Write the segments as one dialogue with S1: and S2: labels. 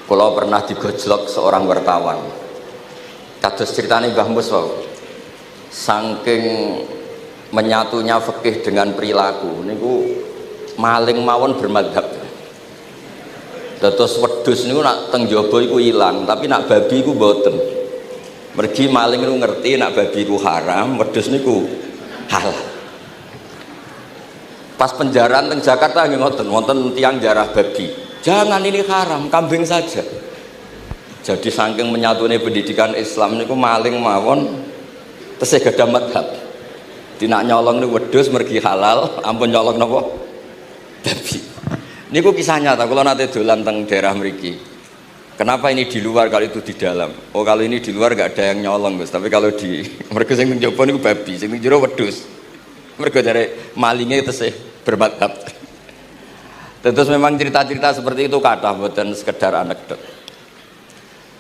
S1: Kalau pernah digojlok seorang wartawan, kados ceritane Mbah Mus wau. Saking menyatunya fikih dengan perilaku niku maling mawon bermadhab. Dados wedhus niku nak teng jaba iku ilang, tapi nak babi iku mboten. Mergi maling niku ngerti nak babi iku haram, wedhus niku halal. Pas penjaraan teng Jakarta nggih ngoten, wonten tiyang jarah babi. Jangan, ini haram, kambing saja. Jadi saking menyatune pendidikan Islam niku maling mawon tesih gadah madhab. Dinak nyolong niku wedhus mergi halal, ampun nyolong napa? Babi. Niku kisah nyata, kalau nate dolan teng daerah mriki. Kenapa ini di luar kalau itu di dalam? Oh, kalau ini di luar enggak ada yang nyolong, Gus. Tapi kalau di mergo sing teng jaba niku babi, sing teng jero wedhus. Mergo jare malinge tesih bermadhab. Terus memang cerita-cerita seperti itu kathah mboten sekedar anekdot.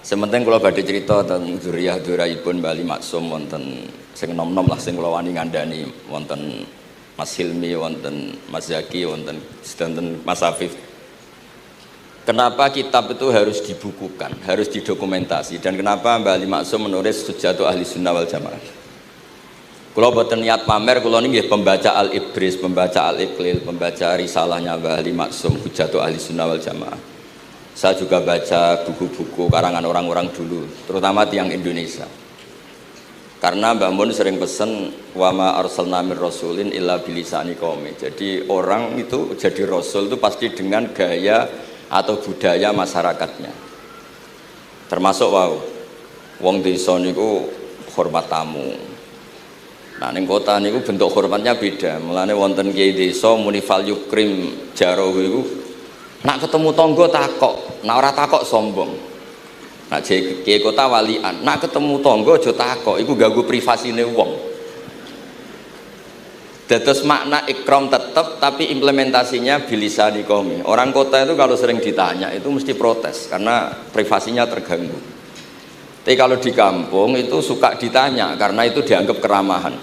S1: Sementing kula badhe cerita tentang zuriyah duraipun Bali Maksum wonten sing nom-nom lah sing kula wani ngandani wonten Mas Hilmi, wonten Mas Zaki, wonten sedanten Mas Afif. Kenapa kitab itu harus dibukukan, harus didokumentasi, dan kenapa Mbah Ali Maksum menulis Hujjatu Ahli Sunnah wal Jamaah? Kalau boten niat pamer, kalau ini pembaca Al-Ibris, pembaca Al-Iqlil, pembaca risalahnya Mbah Ali Maksum, Hujjatu Ahli Sunnah wal Jamaah. Saya juga baca buku-buku karangan orang-orang dulu, terutama tiang Indonesia. Karena Mbah Mun sering pesen wa ma arsalna mir rasulin illa bilisani qaumi. Jadi orang itu jadi rasul itu pasti dengan gaya atau budaya masyarakatnya. Termasuk wong desa niku hormat tamu. Nah, ning kota niku bentuk hormatnya beda. Mulane wonten kiai desa muni fal yukrim jaro iku nak ketemu tangga takok, nak ora takok sombong. Nak kiai kota walian, nak ketemu tangga aja takok, iku ganggu privasine wong. Dados makna ikram tetap tapi implementasinya bilisani qaumi. Orang kota itu kalau sering ditanya itu mesti protes karena privasinya terganggu. Tapi kalau di kampung itu suka ditanya karena itu dianggap keramahan.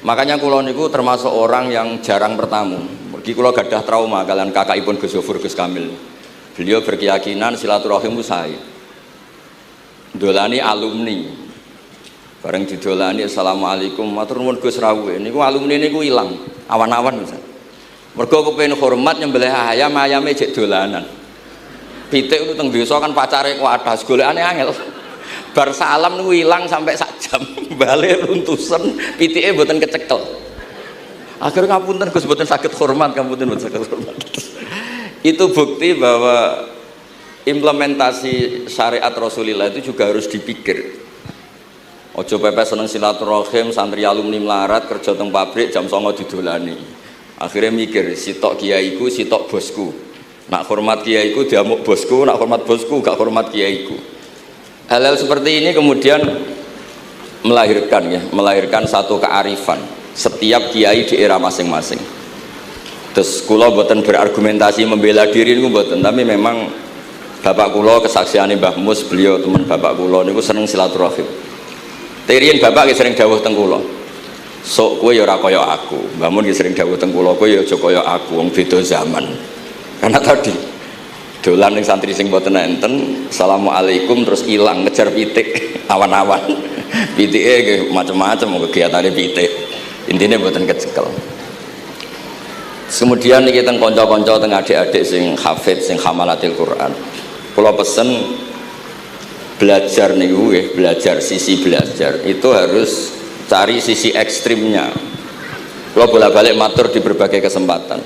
S1: Makanya kula niku termasuk orang yang jarang bertamu. Mergi kula gadah trauma kalian kakakipun Gus Zofur Gus Kamil. Beliau berkeyakinan silaturahim itu sae. Dolani alumni. Bareng didolani assalamualaikum matur nuwun Gus rawuh. Niku alumni niku ilang awan-awan Gus. Mergo kepengin hormat nyembelih ayam, ayame jek dolanan. Pitik itu teng desa kan pacare kuadas golekane angel. Bar salam niku ilang sampai sak jam. Bali runtusan pitike mboten kecekel. Akhir ngapunten Gus mboten saged hormat, ngapunten mboten saged hormat. Itu bukti bahwa implementasi syariat Rasulullah itu juga harus dipikir. Ojo pepes seneng silaturahim santri alumni melarat kerja teng pabrik jam 09.00 didolani. Akhirnya mikir sitok kiaiku, sitok bosku. Nak hormat kiaiku diamuk bosku, nak hormat bosku gak hormat kiaiku. Hal-hal seperti ini kemudian melahirkan satu kearifan setiap kiai di era masing-masing. Terus kula boten berargumentasi membela diri niku boten, tapi memang bapak kula kesaksiane Mbah Mus, beliau teman bapak kula niku seneng silaturahim. Terian bapak sering dawuh teng kula. Sok kowe ya ora kaya aku. Mbah Mun sering dawuh teng kula, kowe ya aja kaya aku, wong beda zaman. Karena tadi dolan ning santri sing boten enten, assalamualaikum terus ilang ngejar pitik awan-awan. Pitike nggih macam-macam kegiatane pitik. Intine boten kecekel. Kemudian niki teng kanca-kanca teng adik-adik sing hafid sing hamalatil Quran. Kula pesen belajar niku nggih, belajar sisi belajar itu harus cari sisi ekstrimnya. Kula bolak-balik matur di berbagai kesempatan.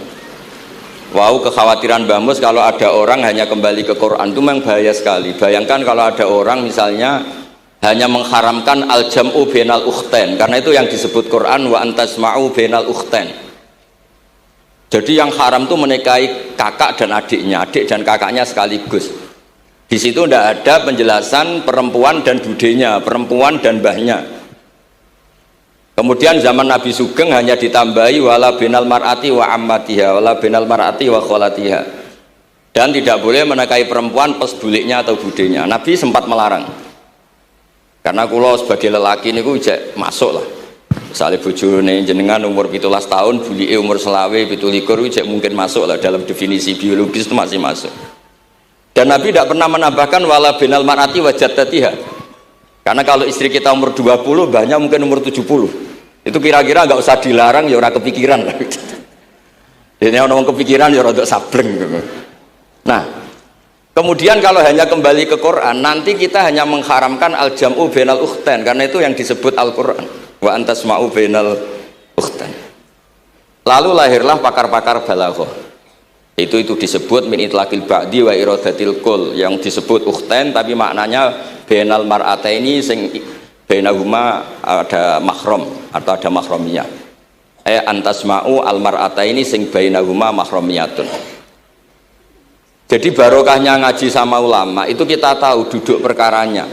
S1: Wow, kekhawatiran Mbah Mus kalau ada orang hanya kembali ke Quran itu memang bahaya sekali. Bayangkan kalau ada orang misalnya hanya mengharamkan al-jam'u bainal ukhtain, karena itu yang disebut Quran wa antasma'u bainal ukhtain. Jadi yang haram itu menikahi kakak dan adiknya, adik dan kakaknya sekaligus. Di situ tidak ada penjelasan perempuan dan budenya, perempuan dan mbahnya. Kemudian zaman Nabi Sugeng hanya ditambahi wala binal mar'ati wa ammatiha, wala binal mar'ati wa kholatiha. Dan tidak boleh menikahi perempuan pas buliknya atau budenya. Nabi sempat melarang. Karena kula sebagai lelaki niku jek masuk lah. Misalnya bojone jenengan umur 17 tahun, bulike umur 20, 27 jek mungkin masuk lah dalam definisi biologis itu masih masuk. Dan Nabi tidak pernah menambahkan wala binal mar'ati wajadatiha. Karena kalau istri kita umur 20, banyak mungkin umur 70. Itu kira-kira nggak usah dilarang ya orang kepikiran. Ini orang kepikiran ya rada sableng. Nah, kemudian kalau hanya kembali ke Quran, nanti kita hanya mengharamkan al-jam'u bainal ukhtain, karena itu yang disebut Al-Quran. Wa antasma'u bainal ukhtain. Lalu lahirlah pakar-pakar balaghah. Itu disebut min itlaqil ba'di wa iradatil kul, yang disebut ukhtain tapi maknanya bainal mar'ataini sing bainahuma ada mahram atau ada mahramiyah. Antasma'u al mar'ataini sing bainahuma mahramiyatun. Jadi barokahnya ngaji sama ulama itu kita tahu duduk perkaranya.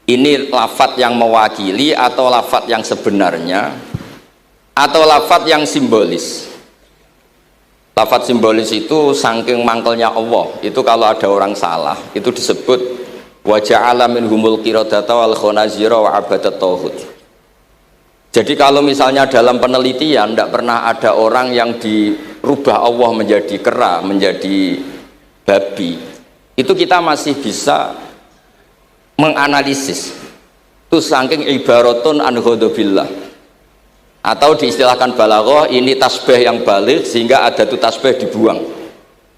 S1: Ini lafadz yang mewakili atau lafadz yang sebenarnya atau lafadz yang simbolis. Lafadz simbolis itu saking mangkelnya Allah. Itu kalau ada orang salah itu disebut wa ja'ala minhumul qiradata wal khanazira wa abadat tauhid. Jadi kalau misalnya dalam penelitian tidak pernah ada orang yang dirubah Allah menjadi kera, menjadi babi, itu kita masih bisa menganalisis itu saking ibaratun an ghadabillah, atau diistilahkan balaghah ini tasbih yang balik sehingga ada tuh tasbih dibuang.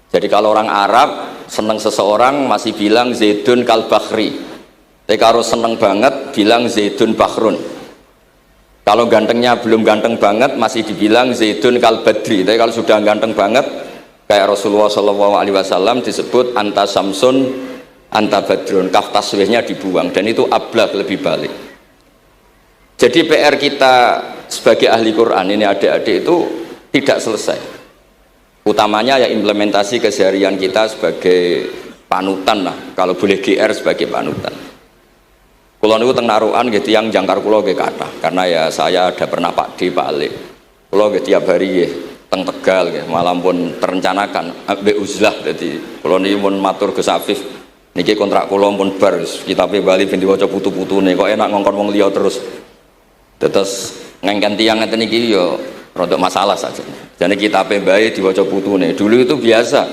S1: Jadi kalau orang Arab senang seseorang masih bilang Zaidun kal bakhri, tapi kalau senang banget bilang Zaidun bakhrun. Kalau gantengnya belum ganteng banget masih dibilang Zaidun kal badri, tapi kalau sudah ganteng banget kayak Rasulullah SAW disebut anta samsun anta badrun, kaf taswihnya dibuang, dan itu ablaq lebih balik. Jadi PR kita sebagai ahli Quran ini adik-adik itu tidak selesai, utamanya ya implementasi keseharian kita sebagai panutan lah, kalau boleh GR sebagai panutan. Kulo niku teng Narukan nggih tiyang jangkar kulo nggih kathah, karena ya saya ada pernah Pak D, Pak Ali. Kulo nggih tiap hari nggih teng Tegal nggih, malam pun terencanakan ambek uzlah. Dadi kulo niki mun matur Gus Afif niki kontrak kulo pun bar kitabe Bali ben diwaca putu-putune, kok enak ngongkon wong liya terus. Terus ngengken tiyang ngeten iki ya rodok masalah saja. Jane kitabe bae diwaca putune. Dulu itu biasa.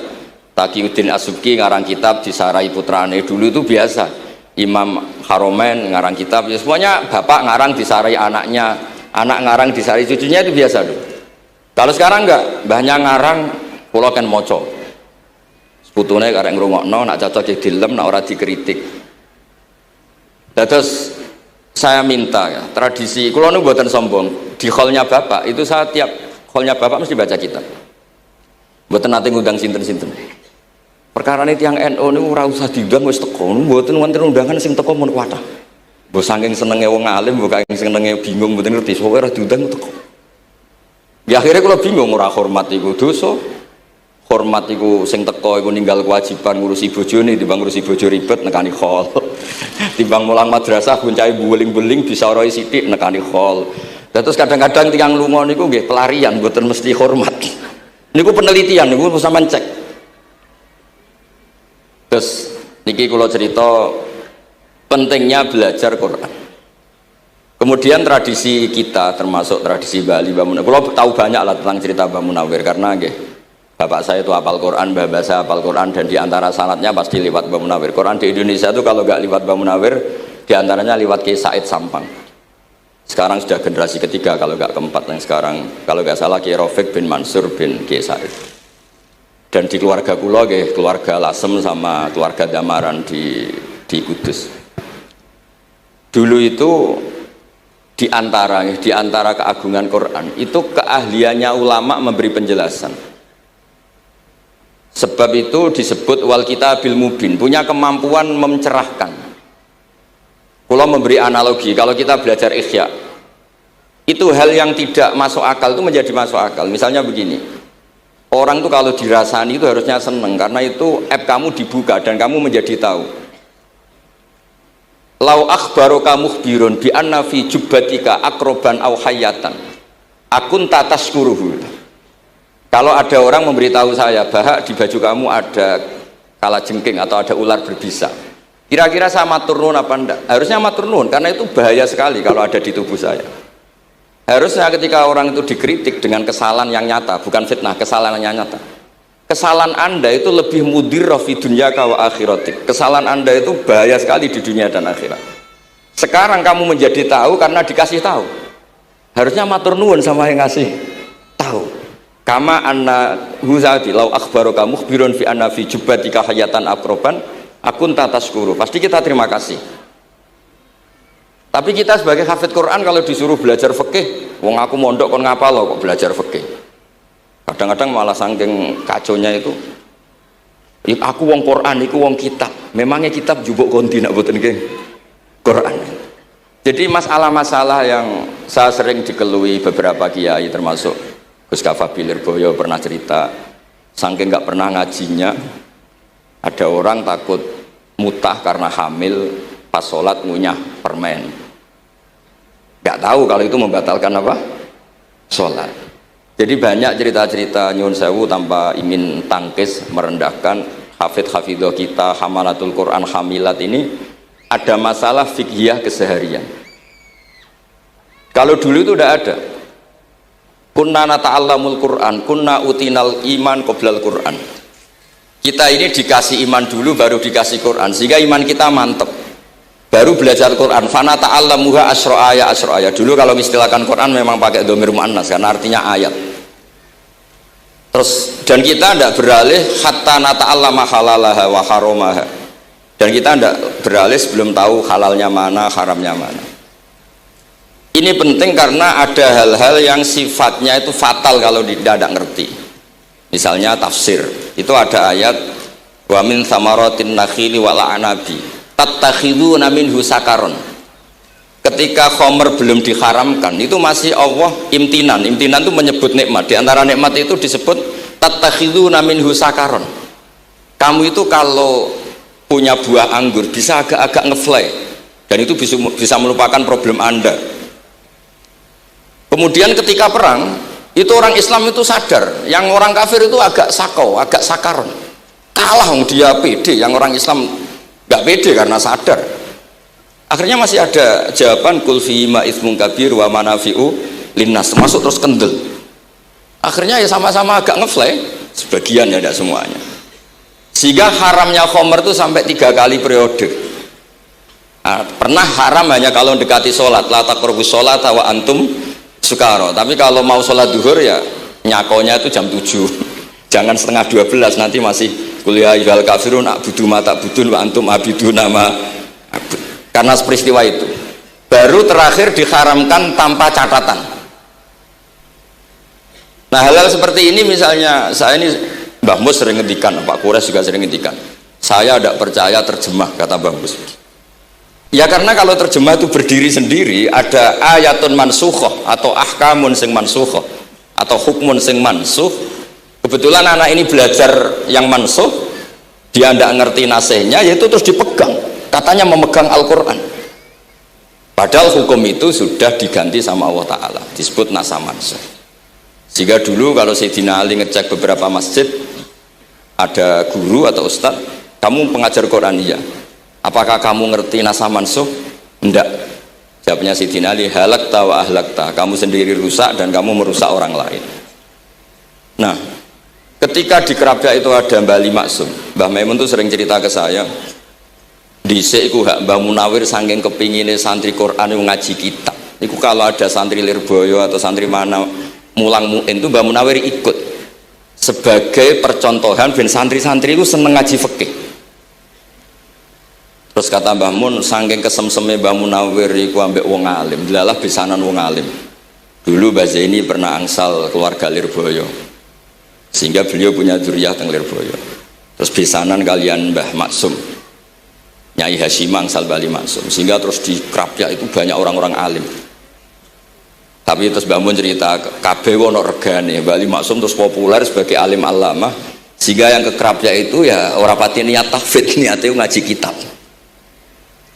S1: Taqiyuddin As-Subki ngarang kitab disarai putrane, dulu itu biasa. Imam Haromen ngarang kitab, ya semuanya bapak ngarang disarai anaknya, anak ngarang disarai cucunya, itu biasa dulu. Kalau sekarang enggak, mbahnya ngarang kula kan maca. Seputune karek ngrungokno, nak cocok ya dilem, nak ora dikritik. Terus saya minta ya, tradisi kula niku mboten sombong, di hallnya bapak itu saya tiap hallnya bapak mesti baca kitab. Mboten nate ngundang sinten-sinten. Perkara ini tiang NU ini ora usah diundang wis teko, mboten wonten undangan sing teko mun kuatah. Mbok saking senenge wong alim, mbok saking senenge bingung mboten ngerti, sok ora diundang teko. Ya akhirnya kula bingung, ora hormat iku dosa. Hormat iku sing teko iku ninggal kewajiban ngurusi bojone timbang ngurusi bojo ribet nekani hall. Timbang mulang madrasah buncahe beling-beling bisa roi sithik nekani hall. Terus kadang-kadang tiang lunga niku nggih pelarian mboten mesti hormat. Niku penelitian niku sampean cek. Terus niki kula cerita pentingnya belajar Quran. Kemudian tradisi kita termasuk tradisi Bali, Mbah Munawir. Kula tahu banyak lah tentang cerita Mbah Munawir karena nggih bapak saya itu hafal Quran, mbah saya hafal Quran, dan diantara sanadnya pasti lewat Mbah Munawir. Quran di Indonesia itu kalau nggak lewat Mbah Munawir, diantaranya lewat Kiai Said Sampang. Sekarang sudah generasi ketiga kalau nggak keempat yang sekarang, kalau nggak salah Kiai Rafiq bin Mansur bin Kiai Said. Dan di keluarga kula nggih, keluarga Lasem sama keluarga Damaran di Kudus. Dulu itu di antara keagungan Quran itu keahliannya ulama memberi penjelasan. Sebab itu disebut wal kitabil mubin, punya kemampuan mencerahkan. Kula memberi analogi, kalau kita belajar Ihya, itu hal yang tidak masuk akal itu menjadi masuk akal. Misalnya begini. Orang itu kalau dirasani itu harusnya seneng karena itu app kamu dibuka dan kamu menjadi tahu. Lau akhbaraka mukhbirun bi anna fi jubbatika akroban aw hayatan akun tataskuruhu. Kalau ada orang memberitahu saya bahwa di baju kamu ada kalajengking atau ada ular berbisa, kira-kira saya matur nuwun apa enggak? Harusnya matur nuwun karena itu bahaya sekali kalau ada di tubuh saya. Harusnya ketika orang itu dikritik dengan kesalahan yang nyata, bukan fitnah, kesalahan yang nyata. kesalahan Anda itu lebih mudirrah fi dunyaka wa akhiratik. Kesalahan Anda itu bahaya sekali di dunia dan akhirat. Sekarang kamu menjadi tahu karena dikasih tahu. Harusnya matur nuwun sama yang ngasih tahu. Kama anna huzati lau akhbaraka mukhbirun fi anna fi jubbatika hayatan akroban akun tataskuru. Pasti kita terima kasih. Tapi kita sebagai hafid Quran kalau disuruh belajar fikih, wong aku mondok kon ngapal kok belajar fikih. Kadang-kadang malah saking kaconya itu, aku wong Quran, iku wong kitab. Memangnya kitab jubuk konti nak boten nggih Quran. Jadi masalah-masalah yang saya sering dikelui beberapa kiai termasuk Gus Kafabil Lirboyo pernah cerita, saking nggak pernah ngajinya, ada orang takut mutah karena hamil pas sholat ngunyah permen. Nggak tahu kalau itu membatalkan apa? Sholat. Jadi banyak cerita-cerita nyun sewu tanpa ingin tangkis merendahkan hafidh-hafidhah kita, hamalatul Quran, hamilat ini ada masalah fiqhiyah keseharian. Kalau dulu itu udah ada. Kunna nata'allamul Quran, kunna utinal iman qoblal Quran. Kita ini dikasih iman dulu baru dikasih Quran, sehingga iman kita mantep. Baru belajar Quran. Fana ta'allamuha asra ayat. Dulu kalau istilahkan Quran memang pakai dhamir muannas karena artinya ayat. Terus dan kita tidak beralih hatta nata'allama halalaha wa haramaha. Dan kita tidak beralih sebelum tahu halalnya mana, haramnya mana. Ini penting karena ada hal-hal yang sifatnya itu fatal kalau tidak ngerti. Misalnya tafsir, itu ada ayat wa min thamaratin nakhili wal anabi tattakhiduna minhu sakaron. Ketika khomer belum diharamkan, itu masih Allah imtinan. Imtinan itu menyebut nikmat. Di antara nikmat itu disebut tattakhiduna minhu sakaron. Kamu itu kalau punya buah anggur bisa agak-agak ngefly dan itu bisa melupakan problem Anda. Kemudian ketika perang itu orang Islam itu sadar, yang orang kafir itu agak sakau, agak sakaron, kalah dia pede, yang orang Islam nggak pede karena sadar. Akhirnya masih ada jawaban kul fi ma itsmun kabir wa manafi'u linnas, termasuk terus kendel. Akhirnya ya sama-sama agak ngefly, sebagian ya tidak semuanya. Sehingga haramnya khomer itu sampai 3 kali periode. Nah, pernah haram hanya kalau mendekati sholat, la taqrabus sholat wa antum sukaro. Tapi kalau mau sholat duhur ya nyakonya itu jam 7. Jangan setengah 12, nanti masih kuliah ibal kafirun abudu mata budun wa antum abidu nama abud. Karena peristiwa itu baru terakhir diharamkan tanpa catatan. Nah hal-hal seperti ini misalnya saya ini Mbah Mus sering ngendikan, Pak Kures juga sering ngendikan, saya tidak percaya terjemah, kata Mbah Mus. Ya karena kalau terjemah itu berdiri sendiri, ada ayatun mansukhoh atau ahkamun sing mansukhoh atau hukmun sing mansuh. Kebetulan anak ini belajar yang mansuh, dia tidak ngerti nasihnya, yaitu terus dipegang, katanya memegang Al-Quran. Padahal hukum itu sudah diganti sama Allah Ta'ala, disebut nasa mansuh. Sehingga dulu kalau Sayyidina Ali ngecek beberapa masjid, ada guru atau ustadz, kamu pengajar Quran? Iya. Apakah kamu ngerti nasa mansuh? Enggak. Jawabnya Sayyidina Ali, halakta wa ahlakta, kamu sendiri rusak dan kamu merusak orang lain. Nah ketika di Kerapia itu ada Mbah Ali Maksum, Mbah Maimun tuh sering cerita ke saya, dhisik iku hak Mbah Munawir saking kepingine santri Quran yang ngaji kitab. Iku kalau ada santri Lirboyo atau santri mana mulang muin itu Mbah Munawir ikut sebagai percontohan ben santri-santri itu seneng ngaji fikih. Terus kata Mbah Mun, saking kesemseme Mbah Munawir iku ambek wong alim, delalah besanan wong alim. Dulu Mbah Zaini pernah angsal keluarga Lirboyo, sehingga beliau punya dzurriyyah teng Lirboyo. Terus besanan kalian Mbah Maksum, Nyai Hasyim angsal Bali Maksum, sehingga terus di Krapyak itu banyak orang-orang alim. Tapi terus Mbah Mun cerita kabeh ono regane, Bali Maksum terus populer sebagai alim alama, sehingga yang ke Krapyak itu ya ora pati niat tahfidz, niate ngaji kitab.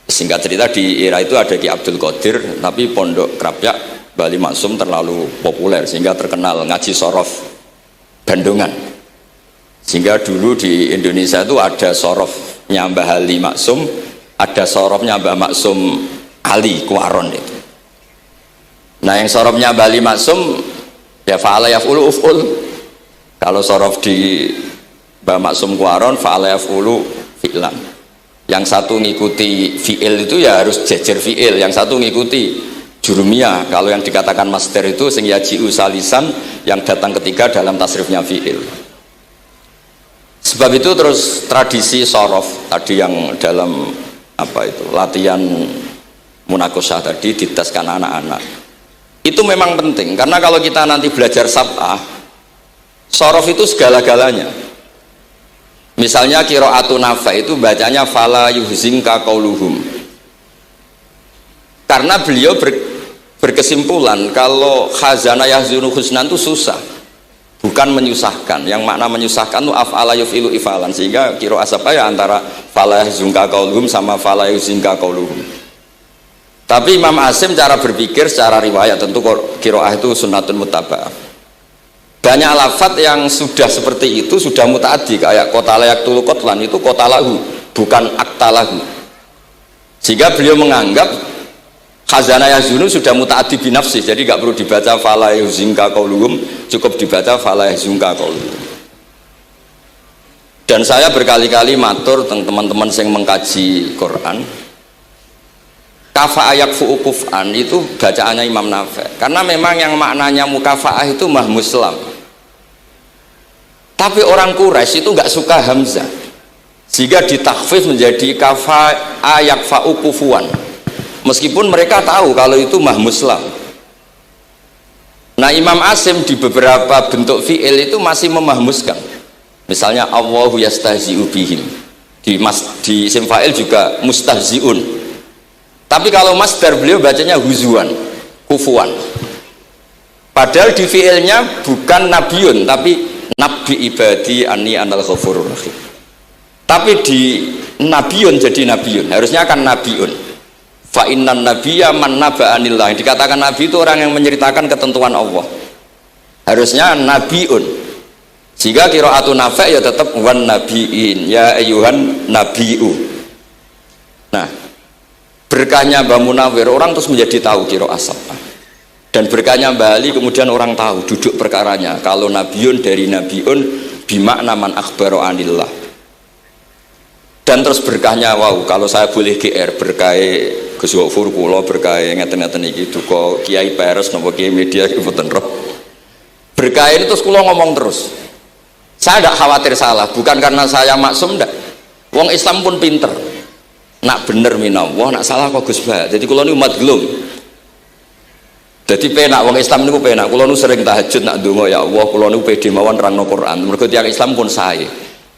S1: Singkat cerita di era itu ada Ki Abdul Qadir, tapi pondok Krapyak Bali Maksum terlalu populer sehingga terkenal ngaji sorof Bandungan. Sehingga dulu di Indonesia itu ada sorofnya Mbah Ali Maksum, ada sorofnya Mbah Maksum Ali Kuaron itu. Nah yang sorofnya Mbah Ali Maksum ya fa'ala yaf'ulu uf'ul. Kalau sorof di Mbah Maksum Kuaron fa'ala yaf'ulu fi'lan. Yang satu ngikuti fi'il itu ya harus jejer fi'il, yang satu ngikuti jurumiyah. Kalau yang dikatakan master itu sing yaji'u salisan, yang datang ketiga dalam tasrifnya fi'il. Sebab itu terus tradisi sorof tadi yang dalam apa itu latihan munakosah tadi diteskan anak-anak itu memang penting, karena kalau kita nanti belajar sab'ah, sorof itu segala-galanya. Misalnya qiraatun Nafi' itu bacanya fala yuhzinka qauluhum, karena beliau berkesimpulan kalau khazana yahzunu husnan itu susah, bukan menyusahkan. Yang makna menyusahkan itu af'ala yuf'ilu ifalan, sehingga qiraat apa ya antara fala yuhzinka qauluhum sama fala yuhzinka qauluhum. Tapi Imam Asim cara berpikir secara riwayat, tentu qiraah itu sunnatun muttaba'ah. Banyak lafadz yang sudah seperti itu sudah mutaaddi, kayak kota layak tulu kotlan itu kota lahu, bukan akta lahu. Sehingga beliau menganggap khazanah yazunu sudah mutaaddi binafsih, jadi nggak perlu dibaca fala yuhzinka qauluhum, cukup dibaca fala yuhzinka qauluhum. Dan saya berkali-kali matur teman-teman yang mengkaji Quran, kafa ayak fu'ukuf'an itu bacaannya Imam Nafi', karena memang yang maknanya mukafa'ah itu mahmuslam. Tapi orang Quraisy itu nggak suka hamzah, sehingga ditakhfif menjadi kafa ayak fa'ukufuan, meskipun mereka tahu kalau itu mahmuslam. Nah, Imam Asim di beberapa bentuk fi'il itu masih memahmuskan. Misalnya Allahu yastahzi'u bihim, di isim fa'il juga mustahzi'un. Tapi kalau masdar beliau bacanya huzuan, kufuan. Padahal di fiilnya bukan nabiun, tapi nabi ibadi anni anal ghafurur rahim. Tapi di nabiun jadi nabiun, harusnya kan nabiun. Fa innan nabiyya man naba'anillah. Yang dikatakan nabi itu orang yang menceritakan ketentuan Allah. Harusnya nabiun. Jika qiraatun Nafi' ya tetap wan nabiin, ya ayyuhan nabiu. Nah, berkahnya Mbah Munawir orang terus menjadi tahu qiraah sab'ah, dan berkahnya Mbah Ali kemudian orang tahu duduk perkaranya kalau nabiun dari nabiun bimakna man akhbaro anillah. Dan terus berkahnya wow, kalau saya boleh GR berkah Gus Wafur kula berkah ngeten-ngeten iki duka Kiai Peres napa Kiai Media mboten roh. Berkah ini terus kula ngomong terus. Saya tidak khawatir salah, bukan karena saya maksum ndak. Wong Islam pun pinter. Nak bener minallah, nak salah kok Gus Bah. Jadi kula niku umat glum. Jadi penak wong Islam niku penak. Kula niku sering tahajud nak ndonga ya Allah, kula niku pede mawon nerangno Quran. Mergo tiyang Islam pun sae.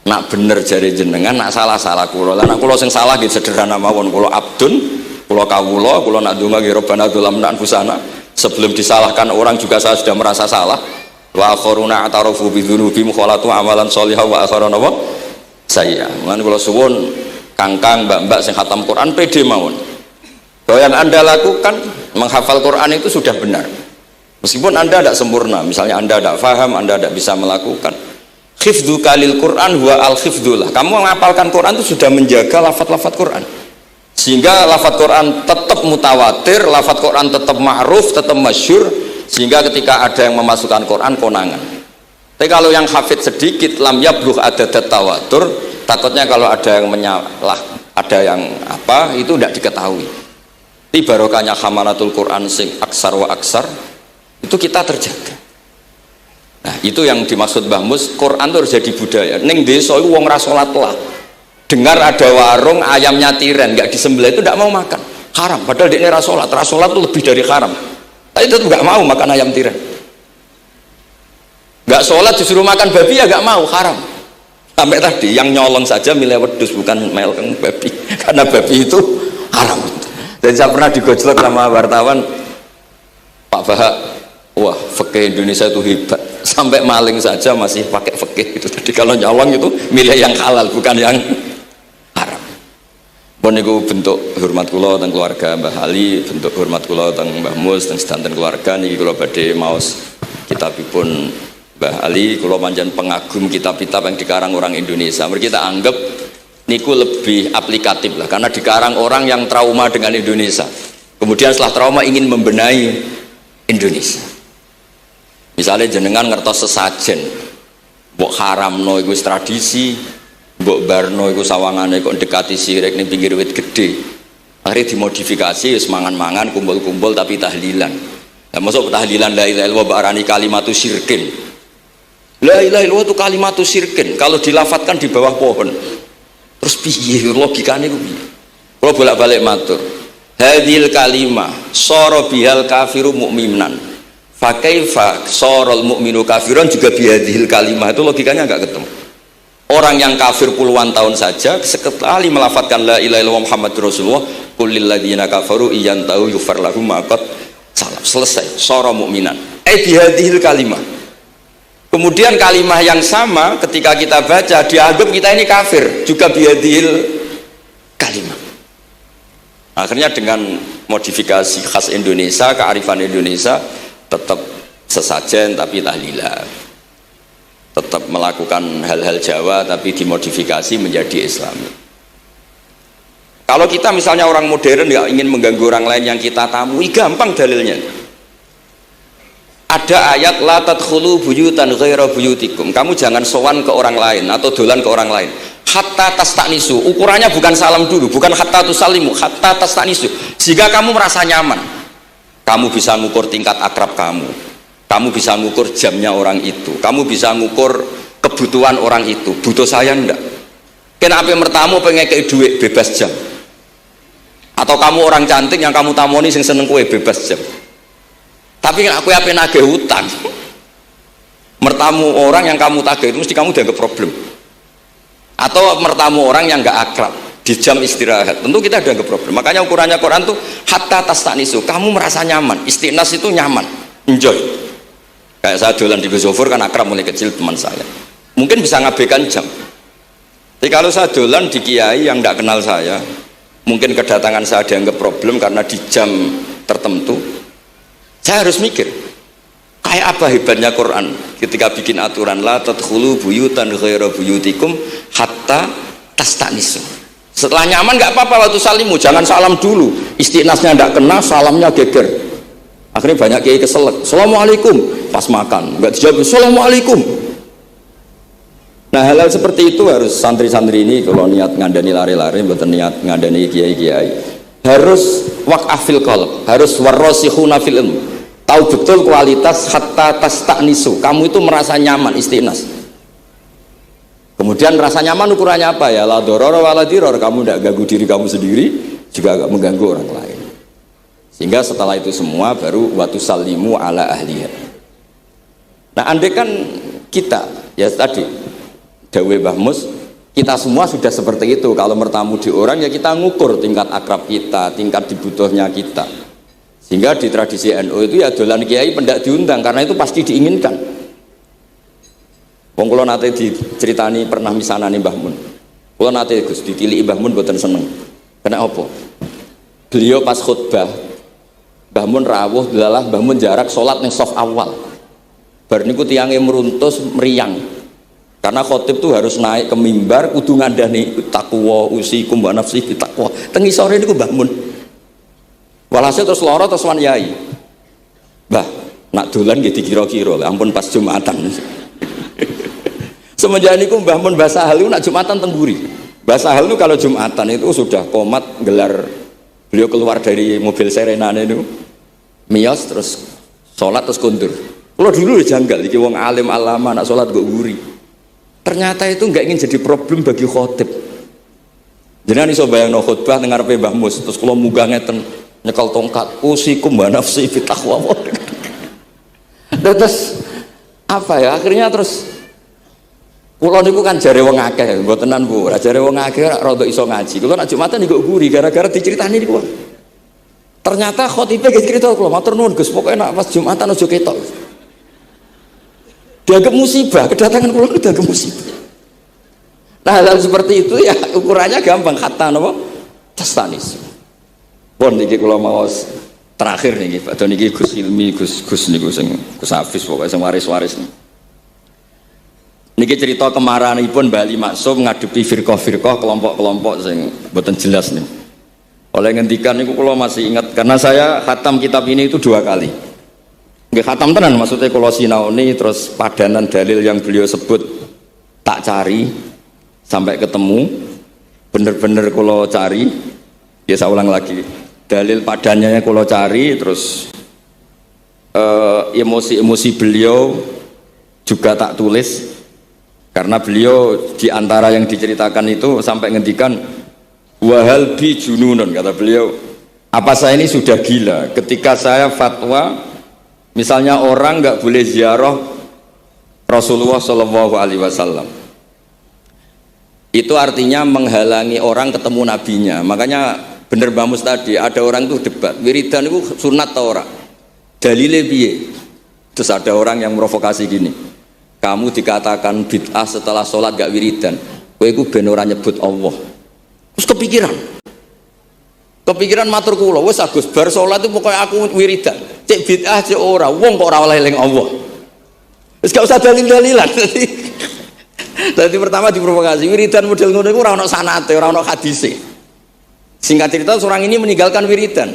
S1: Nak bener jare jenengan, nak salah kula. Lah nak kula sing salah nggih sederhana mawon, kula abdun, kula kawula, kula nak ndonga nggih Rabbana dzalamna anfusana. Sebelum disalahkan orang juga saya sudah merasa salah. Wa akharuna atarafu bi dzunubihim khalatu amalan sholihah wa akharuna wa sayya. Lan kula suwun kangkang mbak-mbak sing khatam Quran pede mawon bahwa yang anda lakukan menghafal Quran itu sudah benar, meskipun anda tidak sempurna. Misalnya anda tidak faham, anda tidak bisa melakukan khifdhu kalil Quran huwa al khifdullah. Kamu menghafalkan Quran itu sudah menjaga lafaz-lafaz Quran, sehingga lafaz Quran tetap mutawatir, lafaz Quran tetap ma'ruf, tetap masyhur, sehingga ketika ada yang memasukkan Quran konangan. Tapi kalau yang hafid sedikit lam yablugh adadat tawatur, takutnya kalau ada yang menyalah, ada yang apa itu tidak diketahui. Di barokahnya hamalatul Quran sing aksar wa aksar itu kita terjaga. Nah, itu yang dimaksud Mbah Mus, Quran itu harus jadi budaya. Ning desa itu wong ra salat lah. Dengar ada warung ayamnya tiren nggak disembelih itu tidak mau makan. Haram, padahal dia ra salat. Ra salat itu lebih dari haram. Tapi itu nggak mau makan ayam tiren. Nggak sholat disuruh makan babi ya nggak mau, haram. Sampai tadi yang nyolong saja milih wedus, bukan melkeng babi, karena babi itu haram. Dan saya pernah digojlok sama wartawan, Pak Bahak, wah fikih Indonesia itu hebat, sampai maling saja masih pakai fikih itu. Jadi kalau nyolong itu milih yang halal, bukan yang haram. Pun itu bentuk hormat kula teng keluarga Mbah Ali, bentuk hormat kula teng Mbah Mus, teng sedanten keluarga niki kula badhe maos kitabipun Mbah Ali. Kula pancen pengagum kitab-kitab yang dikarang orang Indonesia. Mereka kita anggap niku lebih aplikatif lah, karena dikarang orang yang trauma dengan Indonesia. Kemudian setelah trauma ingin membenahi Indonesia. Misalnya jenengan ngertos sesajen, Mbok haramno iku tradisi, mbok barno iku sawangane kok dekati sirik ning pinggir wit gede. Akhirnya dimodifikasi wis mangan-mangan kumpul-kumpul tapi tahlilan. Lah mosok tahlilan la ilaha illallah barani kalimatu syirkin. La ilaha illallah itu kalimatu syirkin kalau dilafatkan di bawah pohon. Terus piye logikane ku piye? Kalau bolak-balik matur. Hadhil kalimah sara bihal kafiru mu'minan. Fa kaifa saral mu'minu kafiran juga bihadhil kalimah, itu logikanya enggak ketemu. Orang yang kafir puluhan tahun saja sekali melafatkan la ilaha illallah Muhammadur Rasulullah kulil ladzina kafaru iyantahu yufar lahum maqad salam, selesai sara mukminan bihadhil kalimah. Kemudian kalimah yang sama ketika kita baca dianggap kita ini kafir juga bihadhil kalimah. Akhirnya dengan modifikasi khas Indonesia, kearifan Indonesia, tetap sesajen tapi tahlilan, tetap melakukan hal-hal Jawa tapi dimodifikasi menjadi Islami. Kalau kita misalnya orang modern nggak ingin mengganggu orang lain yang kita tamui, gampang dalilnya. Ada ayat la tadkhulu buyutan ghaira buyutikum, kamu jangan sowan ke orang lain atau dolan ke orang lain hatta tastanisu. Ukurannya bukan salam dulu, bukan hatta tusalimu, hatta tastanisu, jika kamu merasa nyaman. Kamu bisa mengukur tingkat akrab kamu, kamu bisa mengukur jamnya orang itu, kamu bisa mengukur kebutuhan orang itu. Butuh saya enggak? Kenapa mertamu pengen kayak duit bebas jam? Atau kamu orang cantik yang kamu tamoni sing seneng kue bebas jam, tapi aku apa nagih hutang? Mertamu orang yang kamu tagih itu mesti kamu dianggap problem. Atau mertamu orang yang enggak akrab di jam istirahat, tentu kita dianggap problem. Makanya ukurannya Quran tuh hatta tastanisu, kamu merasa nyaman. Istinas itu nyaman, enjoy. Kayak saya dolan di Besofur kan akrab mulai kecil teman saya, mungkin bisa ngabaikan jam. Tapi kalau saya dolan di kiai yang tidak kenal saya, mungkin kedatangan saya dianggap problem karena di jam tertentu. Saya harus mikir kayak apa hebatnya Quran ketika bikin aturan la tadkhulu buyutan ghaira buyutikum hatta tastanisu. Setelah nyaman nggak apa-apa waktu salimu, jangan salam dulu, istinasnya tidak kena, salamnya geger. Akhirnya banyak kiai keselak, assalamualaikum, pas makan nggak dijawab assalamualaikum. Nah hal-hal seperti itu harus santri-santri ini kalau niat ngandani lari-lari, bukan niat ngandani kiai-kiai, harus waqafil qalb, harus warrasikhuna fil ilm, tahu betul kualitas hatta tastanisu, kamu itu merasa nyaman, istinas. Kemudian rasa nyaman ukurannya apa ya? La doror wala diror, kamu tidak ganggu diri kamu sendiri, juga agak mengganggu orang lain. Sehingga setelah itu semua baru watu salimu ala ahliya. Nah andai kan kita, ya tadi dawe Mbah Mus, kita semua sudah seperti itu. Kalau bertamu di orang ya kita ngukur tingkat akrab kita, tingkat dibutuhnya kita. Sehingga di tradisi NU itu ya dolan kiai pendak diundang karena itu pasti diinginkan. Wong kula nate diceritani pernah misanani Mbah Mun. Kula nate Gus ditiliki Mbah Mun mboten seneng. Kena apa? Beliau pas khutbah Mbah Mun rawuh delalah Mbah Mun jarak salat ning shaf awal. Bar niku tiyange meruntus meriang. Karena khotib tuh harus naik ke mimbar kudu ngandani takwa usikum wa nafsi bitakwa. Teng isore niku Mbah Mun. Walhasil terus lara terus wan yai. Mbah, nak dolan nggih dikira-kira, ampun pas Jumatan. Semenjak niku Mbah Mun Mbah Sahal itu nak Jumatan tengguri. Mbah Sahal itu kalau Jumatan itu sudah komat gelar, beliau keluar dari mobil serenane itu miyos terus sholat terus kundur. Kalau dulu janggal, iki wong alim alama nak sholat kok guri. Ternyata itu nggak ingin jadi problem bagi khotib. Jenengan iso bayangno khutbah teng ngarepe Mbah Mus terus kula munggah ngeten nyekel tongkat usikum wa nafsi fi taqwa. Terus apa ya akhirnya terus kula niku kan jare wong akeh, mbotenan Bu. Ora jare wong akeh ora rada iso ngaji. Kula nak Jumatan niku guri gara-gara diceritani niku. Ternyata khotibe nggih cerita kula, matur nuwun Gus, pokoke nak pas Jumatan aja ketok. Dianggap musibah, kedatangan kula dianggap musibah. Nah, hal seperti itu ya ukurannya gampang, kata napa? Tastanis. Pun niki kula maos terakhir niki, Pak Don niki Gus Ilmi, Gus niku sing Gus Hafiz pokoke sing waris-waris niki. Niki cerita kemarahanipun Bali Maksum ngadepi firqah-firqah kelompok-kelompok sing mboten jelas nih. Oleh ngendikan niku kula masih ingat karena saya khatam kitab ini itu 2 kali. Nggih khatam tenan maksudnya kula sinaoni terus padanan dalil yang beliau sebut tak cari sampai ketemu, bener-bener kalau cari, ya saya ulang lagi, dalil padanya kalau cari, terus emosi-emosi beliau juga tak tulis, karena beliau diantara yang diceritakan itu sampai ngendikan wahal bi jununun, kata beliau, apa saya ini sudah gila ketika saya fatwa misalnya orang nggak boleh ziarah Rasulullah Shallallahu Alaihi Wasallam, itu artinya menghalangi orang ketemu nabinya. Makanya bener Mbak Mus tadi, ada orang tuh debat wiridan itu sunat atau ora, dalile piye. Terus ada orang yang provokasi gini, kamu dikatakan bid'ah setelah sholat gak wiridan, kowe iku ben ora nyebut Allah. Terus kepikiran matur kula, wis Agus bar sholat itu pokoknya aku wiridan, cek bid'ah cek ora, wong kok ora oleh eling Allah. Wis gak usah dalil-dalilan. Jadi pertama diprovokasi, wiridan model ngono iku ora ono sanate, ora ono hadise. Singkat cerita seorang ini meninggalkan wiridan.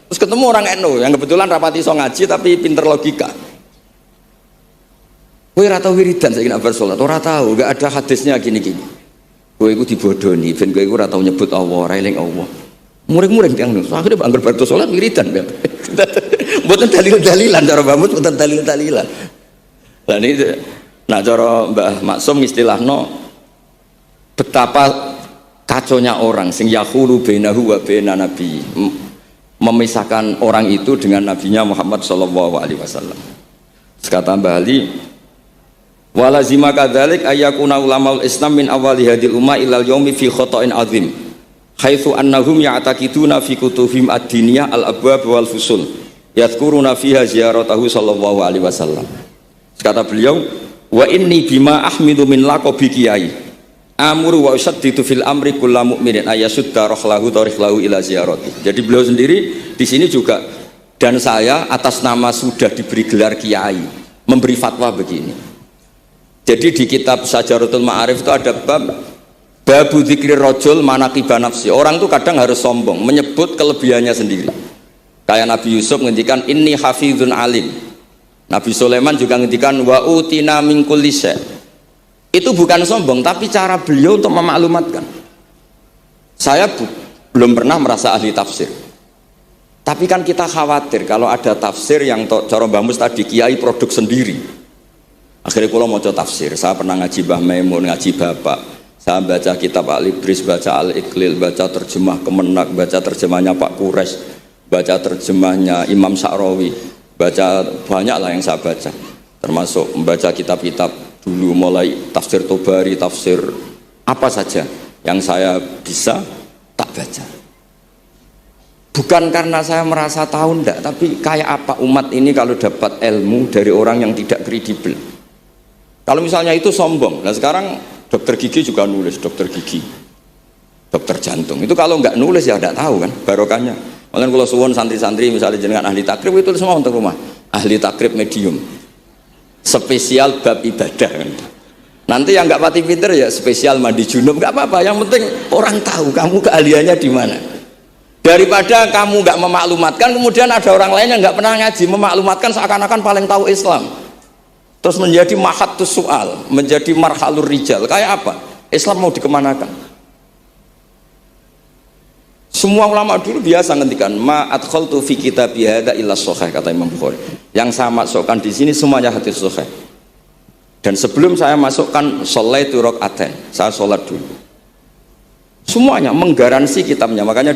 S1: Terus ketemu orang NU yang kebetulan rapati iso ngaji tapi pinter logika. Kowe ora tau wiridan saiki nek bar salat, ora tau, enggak ada hadisnya gini-gini. Kowe iku dibodoni, ben kowe iku ora tau nyebut Allah, ora eling Allah. Muring-muring tiyang niku. Akhire anggar bar salat wiridan. Mboten dalil-dalilan cara Mbah Mus, mboten dalil-dalilan. Lah niki nah cara Mbah Maksum istilahno betapa kaconya orang sing yahulu bainahu wa baina nabi, memisahkan orang itu dengan nabinya Muhammad sallallahu alaihi wasallam. Kata Mbah Ali, walazima kadzalik ayyakuna ulamaul Islam min awali hadil umma ilal yaumi fi khata'in azim haitsu annahum ya'taqiduna fi kutubihim ad-diniyah al-abwab wal fusul yadhkuruna fiha ziyaratahu sallallahu alaihi wasallam. Kata beliau, wa inni bima ahmidu min laqabi kiai amuru wa usaddidu fil amri kullu mu'minin ayasudda rahlahu tariklahu ila ziyarati. Jadi beliau sendiri di sini juga, dan saya atas nama sudah diberi gelar kiai memberi fatwa begini. Jadi di kitab Sajaratul Ma'arif itu ada babu dzikri rajul manaqiba nafsi. Orang itu kadang harus sombong menyebut kelebihannya sendiri. Kayak Nabi Yusuf ngendikan inni hafizun alim. Nabi Sulaiman juga ngendikan wa utina min kulli syai'. Itu bukan sombong, tapi cara beliau untuk memaklumatkan. Saya belum pernah merasa ahli tafsir. Tapi kan kita khawatir kalau ada tafsir yang cara Mbah Mus tadi kiai produk sendiri. Akhirnya kalau mau tafsir, saya pernah ngaji Mbah Maimun, ngaji Bapak. Saya baca kitab Al-Ibris, baca Al-Iqlil, baca terjemah Kemenak, baca terjemahnya Pak Quraisy, baca terjemahnya Imam Sa'rawi, baca banyak lah yang saya baca, termasuk membaca kitab-kitab dulu mulai tafsir Tobari, tafsir apa saja yang saya bisa tak baca. Bukan karena saya merasa tahu ndak, tapi kayak apa umat ini kalau dapat ilmu dari orang yang tidak kredibel. Kalau misalnya itu sombong. Nah sekarang dokter gigi juga nulis, dokter gigi, dokter jantung. Itu kalau nggak nulis ya nggak tahu kan barokahnya. Makanya kalau suwon santri-santri misalnya jenengan ahli takrib itu semua untuk rumah. Ahli takrib medium, spesial bab ibadah kan. Nanti yang nggak pati pinter ya spesial mandi junub, nggak apa-apa. Yang penting orang tahu kamu keahliannya di mana. Daripada kamu nggak memaklumatkan, kemudian ada orang lain yang nggak pernah ngaji memaklumatkan seakan-akan paling tahu Islam. Terus menjadi mahatus soal, menjadi marhalur rijal. Kayak apa? Islam mau dikemanakan? Semua ulama dulu biasa ngendikan ma adkhaltu fi kitabi hadza illa shahih, kata Imam Bukhari. Yang saya masukkan di sini semuanya hadis sahih. Dan sebelum saya masukkan sholaitu rakaatain, saya sholat dulu. Semuanya menggaransi kitabnya. Makanya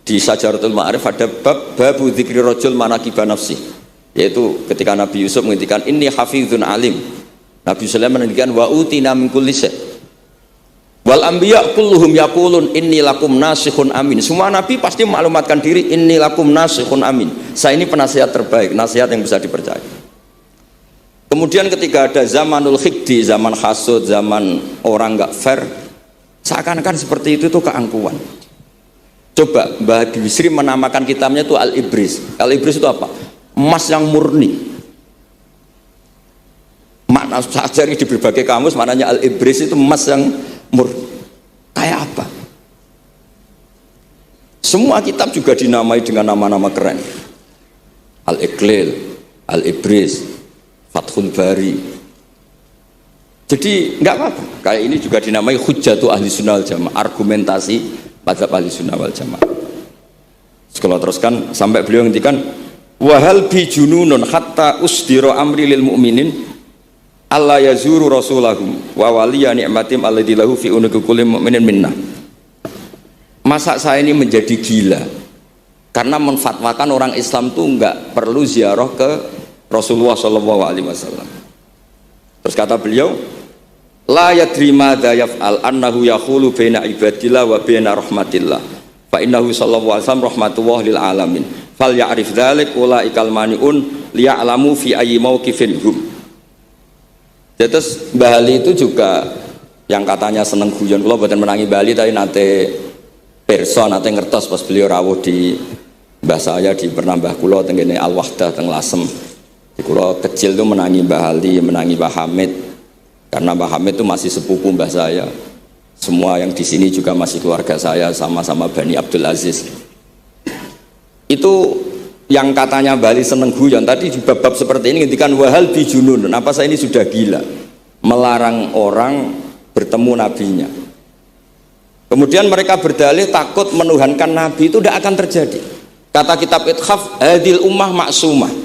S1: di Sajaratul Ma'arif ada babu dzikri rajul manaqiba nafsi, yaitu ketika Nabi Yusuf menghentikan inni hafizun alim, Nabi Sulaiman menghentikan wa utina min kulli syai', wal anbiya kulluhum yaqulun inni lakum nasikhun amin. Semua nabi pasti memaklumatkan diri inni lakum nasikhun amin, saya ini penasihat terbaik, nasihat yang bisa dipercaya. Kemudian ketika ada zamanul khiddi, zaman hasud, zaman orang nggak fair, seakan-akan seperti itu tuh keangkuhan. Coba Mbah Bisri menamakan kitabnya itu Al-Ibris. Al-Ibris itu apa? Emas yang murni. Makna saja di berbagai kamus maknanya Al-Ibris itu emas yang murni. Kayak apa? Semua kitab juga dinamai dengan nama-nama keren. Al-Iqlil, Al-Ibris, Fathul Bari. Jadi nggak apa-apa. Kayak ini juga dinamai hujjatu ahli sunnah wal jamaah, argumentasi mazhab ahli sunnah wal jamaah. Kalau teruskan sampai beliau ngendikan wahal bi jununun hatta usdiro amri lil mu'minin alla yazuru rasulahum wa waliya ni'matim alladzi lahu fi unuqi kulli mu'minin minna. Masa saya ini menjadi gila karena menfatwakan orang Islam tuh nggak perlu ziarah ke Rasulullah Shallallahu Alaihi Wasallam. Terus kata beliau, la yadri madza yaf'al annahu yaqulu baina ibadillah wa baina rahmatillah. Fa innahu sallallahu alaihi wasallam rahmatullah lil alamin. Fal ya'rif dzalik ulaikal maniun liya'lamu fi ayyi mauqifin hum. Terus Bali itu juga yang katanya seneng guyon, kula mboten menangi Bali tapi nate pirsa nate ngertos pas beliau rawuh di mbah saya di Pernambah kula teng kene Al Wahdah teng Lasem. Di kula kecil tuh menangi Mbah Ali, menangi Mbah Hamid. Karena Mbah Hamid itu masih sepupu mbah saya. Semua yang di sini juga masih keluarga saya, sama-sama Bani Abdul Aziz. Itu yang katanya Bali seneng guyon tadi di bab-bab seperti ini ngendikan wahal bijunun. Apa saya ini sudah gila melarang orang bertemu nabinya. Kemudian mereka berdalih takut menuhankan nabi itu tidak akan terjadi. Kata kitab Ithaf, hadil ummah maksumah.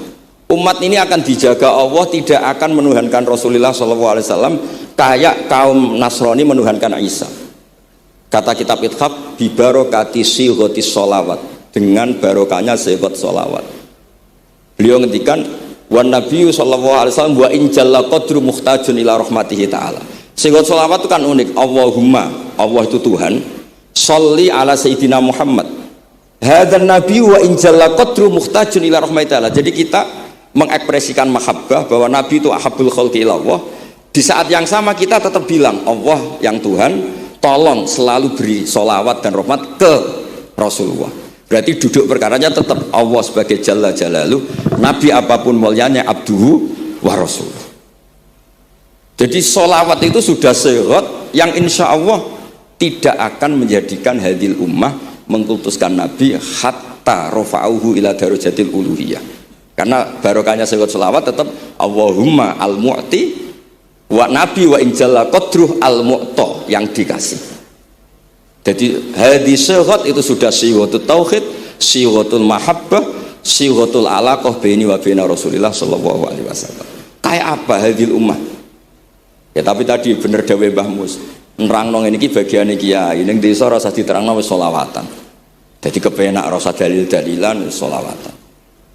S1: Umat ini akan dijaga Allah, tidak akan menuhankan Rasulullah SAW kayak kaum Nasrani menuhankan Isa. Kata kitab Ithaf, bibarokati sighotis sholawat, dengan barokahnya sighat sholawat. Beliau ngendikan wan nabiyyu sallallahu alaihi wasallam wa in jalla qadru muhtajun ila rahmatihi ta'ala. Sighat sholawat itu kan unik. Allahumma, Allah itu Tuhan, sholli ala sayyidina Muhammad. Hadan nabiyyu wa in jalla qadru muhtajun ila rahmatihi ta'ala. Jadi kita mengekspresikan mahabbah bahwa Nabi itu ahabbul khalqi ilallah. Di saat yang sama kita tetap bilang Allah yang Tuhan, tolong selalu beri sholawat dan rahmat ke Rasulullah. Berarti duduk perkaranya tetap Allah sebagai Jalla Jalaluh, Nabi apapun mulianya abduhu wa rasuluh. Jadi sholawat itu sudah syarat yang insya Allah tidak akan menjadikan hadil ummah mengkultuskan Nabi hatta rafa'uhu ila darajatil uluhiyah. Karena barokahnya syarat sholawat tetap Allahumma al-mu'ti wa nabi wa injalla qadruh al-mu'ta yang dikasih. Jadi hadis syarat itu sudah syiwatul tauhid, syiwatul mahabbah, syiwatul alaqah baini wa baina Rasulillah sallallahu alaihi wasallam. Kayak apa hadil ummah? Ya tapi tadi bener dawe Mbah Mus, nerangno ngene iki bagiane kiai ning desa rasa diterangno wis sholawatan. Jadi kepenak rasa dalil-dalilan wis sholawatan.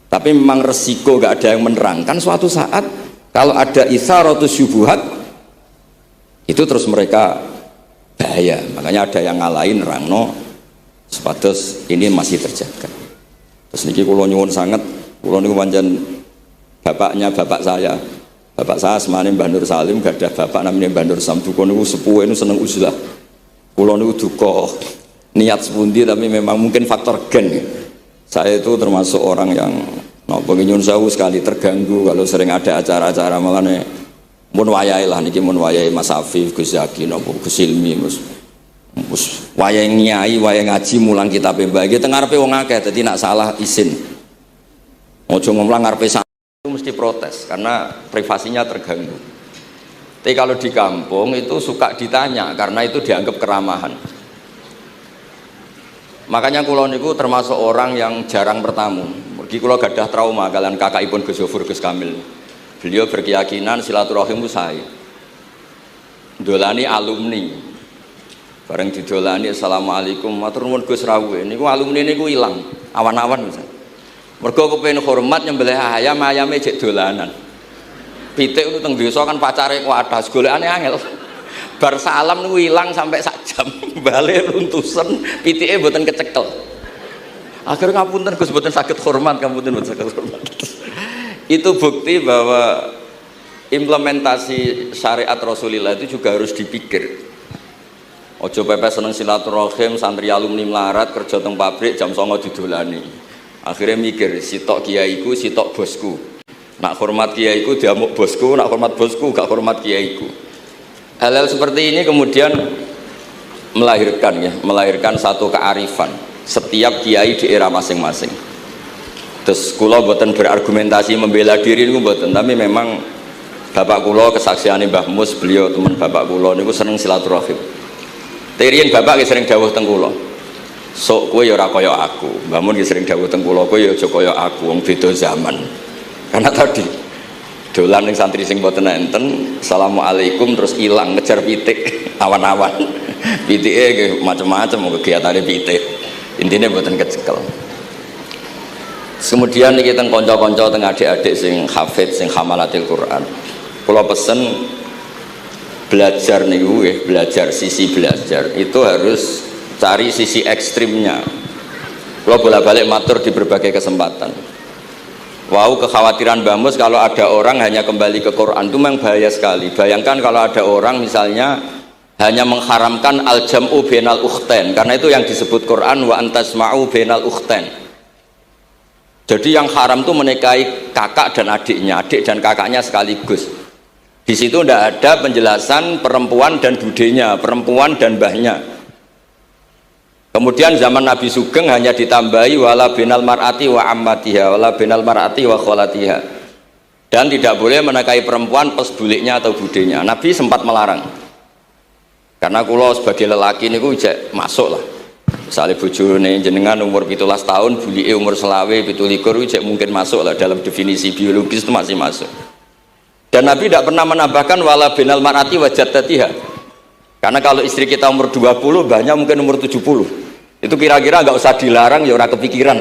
S1: Tapi memang resiko gak ada yang menerangkan suatu saat kalau ada isaratus syubuhat itu terus mereka bahaya. Makanya ada yang ngalahin nerangno sepatus ini masih terjaga. Terus niki kula nyuwun sangat, kula niku pancen bapaknya bapak saya. Bapak saya semane Mbah Nur Salim, gak ada bapak namanya Mbah Nur Sam. Duka niku sepuhe niku seneng uzlah. Kula niku duka niat sepundi tapi memang mungkin faktor gen. Saya itu termasuk orang yang nyun sewu sekali terganggu kalau sering ada acara-acara malane mun wayahe lah niki mun wayahe Mas Afif, Gus Zaki napa Gus Ilmi mus wayahe nyai, wayahe ngaji mulang kitab mbah iki teng ngarepe wong akeh dadi nak salah izin. Ojo ngomong ngarepe itu mesti protes karena privasinya terganggu. Tapi kalau di kampung itu suka ditanya karena itu dianggap keramahan. Makanya kula niku termasuk orang yang jarang bertamu. Mergi kula gadah trauma kalian kakakipun Gus Yofur Gus Kamil. Beliau berkeyakinan silaturahim itu sae. Dolani alumni. Bareng didolani assalamualaikum matur nuwun Gus rawuh. Niku alumni niku ilang, awan-awan Mas. Mergo kepengin hormat nyembelih ayam, ayame cek dolanan. Pitik itu teng desa kan pacare kuwadas, golekane angel. Bar salam niku ilang sampai sak jam. Balik runtusan, pitike mboten kecekel. Akhir ngapunten Gus mboten saged hormat, ngapunten mboten saged hormat. Itu bukti bahwa implementasi syariat Rasulullah itu juga harus dipikir. Ojo pepe seneng silaturahim, santri alumni melarat kerja teng pabrik jam 09.00 didolani. Akhirnya mikir, sitok kiaiku, sitok bosku. Nak hormat kiaiku diamuk bosku, nak hormat bosku gak hormat kiaiku. Hal-hal seperti ini kemudian melahirkan satu kearifan setiap kiai di era masing-masing. Terus kula mboten berargumentasi membela diri niku mboten, tapi memang bapak kula kesaksiane Mbah Mus, beliau teman bapak kula niku seneng silaturahim. Terian bapak ki sering dawuh teng kula. Sok kowe ya ora kaya aku. Mbah Mun ki sering dawuh teng kula, kowe ya aja kaya aku, wong beda zaman. Karena tadi dolan ning santri sing mboten enten, assalamualaikum terus ilang ngejar pitik awan-awan. Pitike nggih macam-macam kegiatane pitik. Intine mboten kecekel. Kemudian niki teng kanca-kanca teng adik-adik sing hafid sing hamalatil Quran. Kula pesen belajar niku nggih, belajar sisi belajar itu harus cari sisi ekstrimnya. Kula bolak-balik matur di berbagai kesempatan. Wow, kekhawatiran Mbah Mus kalau ada orang hanya kembali ke Quran itu memang bahaya sekali. Bayangkan kalau ada orang misalnya hanya mengharamkan al-jam'u bainal ukhtain, karena itu yang disebut Quran wa antasma'u bainal ukhtain. Jadi yang haram itu menikahi kakak dan adiknya, adik dan kakaknya sekaligus. Di situ tidak ada penjelasan perempuan dan budenya, perempuan dan mbahnya. Kemudian zaman Nabi Sugeng hanya ditambahi wala binal mar'ati wa ammatiha, wala binal mar'ati wa kholatiha. Dan tidak boleh menikahi perempuan plus buliknya atau budenya. Nabi sempat melarang. Karena kula sebagai lelaki niku ijek masuk lah. Misalnya bojone jenengan umur 17 tahun, bulike umur selawe 17 ijek mungkin masuk lah dalam definisi biologis itu masih masuk. Dan Nabi tidak pernah menambahkan wala binal mar'ati wa jaddatiha. Karena kalau istri kita umur 20, banyak mungkin umur 70. Itu kira-kira nggak usah dilarang ya orang kepikiran.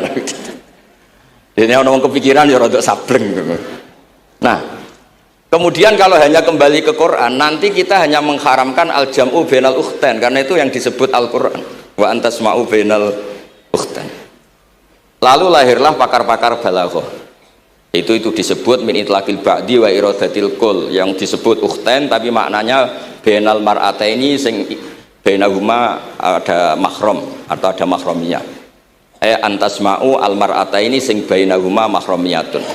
S1: Jadi orang kepikiran ya rodok sableng. Nah, kemudian kalau hanya kembali ke Quran, nanti kita hanya mengharamkan al-jam'u bainal ukhtain, karena itu yang disebut Al-Quran. Wa antasma'u bainal ukhtain. Lalu lahirlah pakar-pakar balaghah. Itu disebut min itlaqil ba'di wa iradatil kul, yang disebut ukhtain tapi maknanya bainal mar'ataini sing bainahuma ada mahram atau ada mahramiyah. Antasma'u al mar'ataini sing bainahuma mahramiyatun.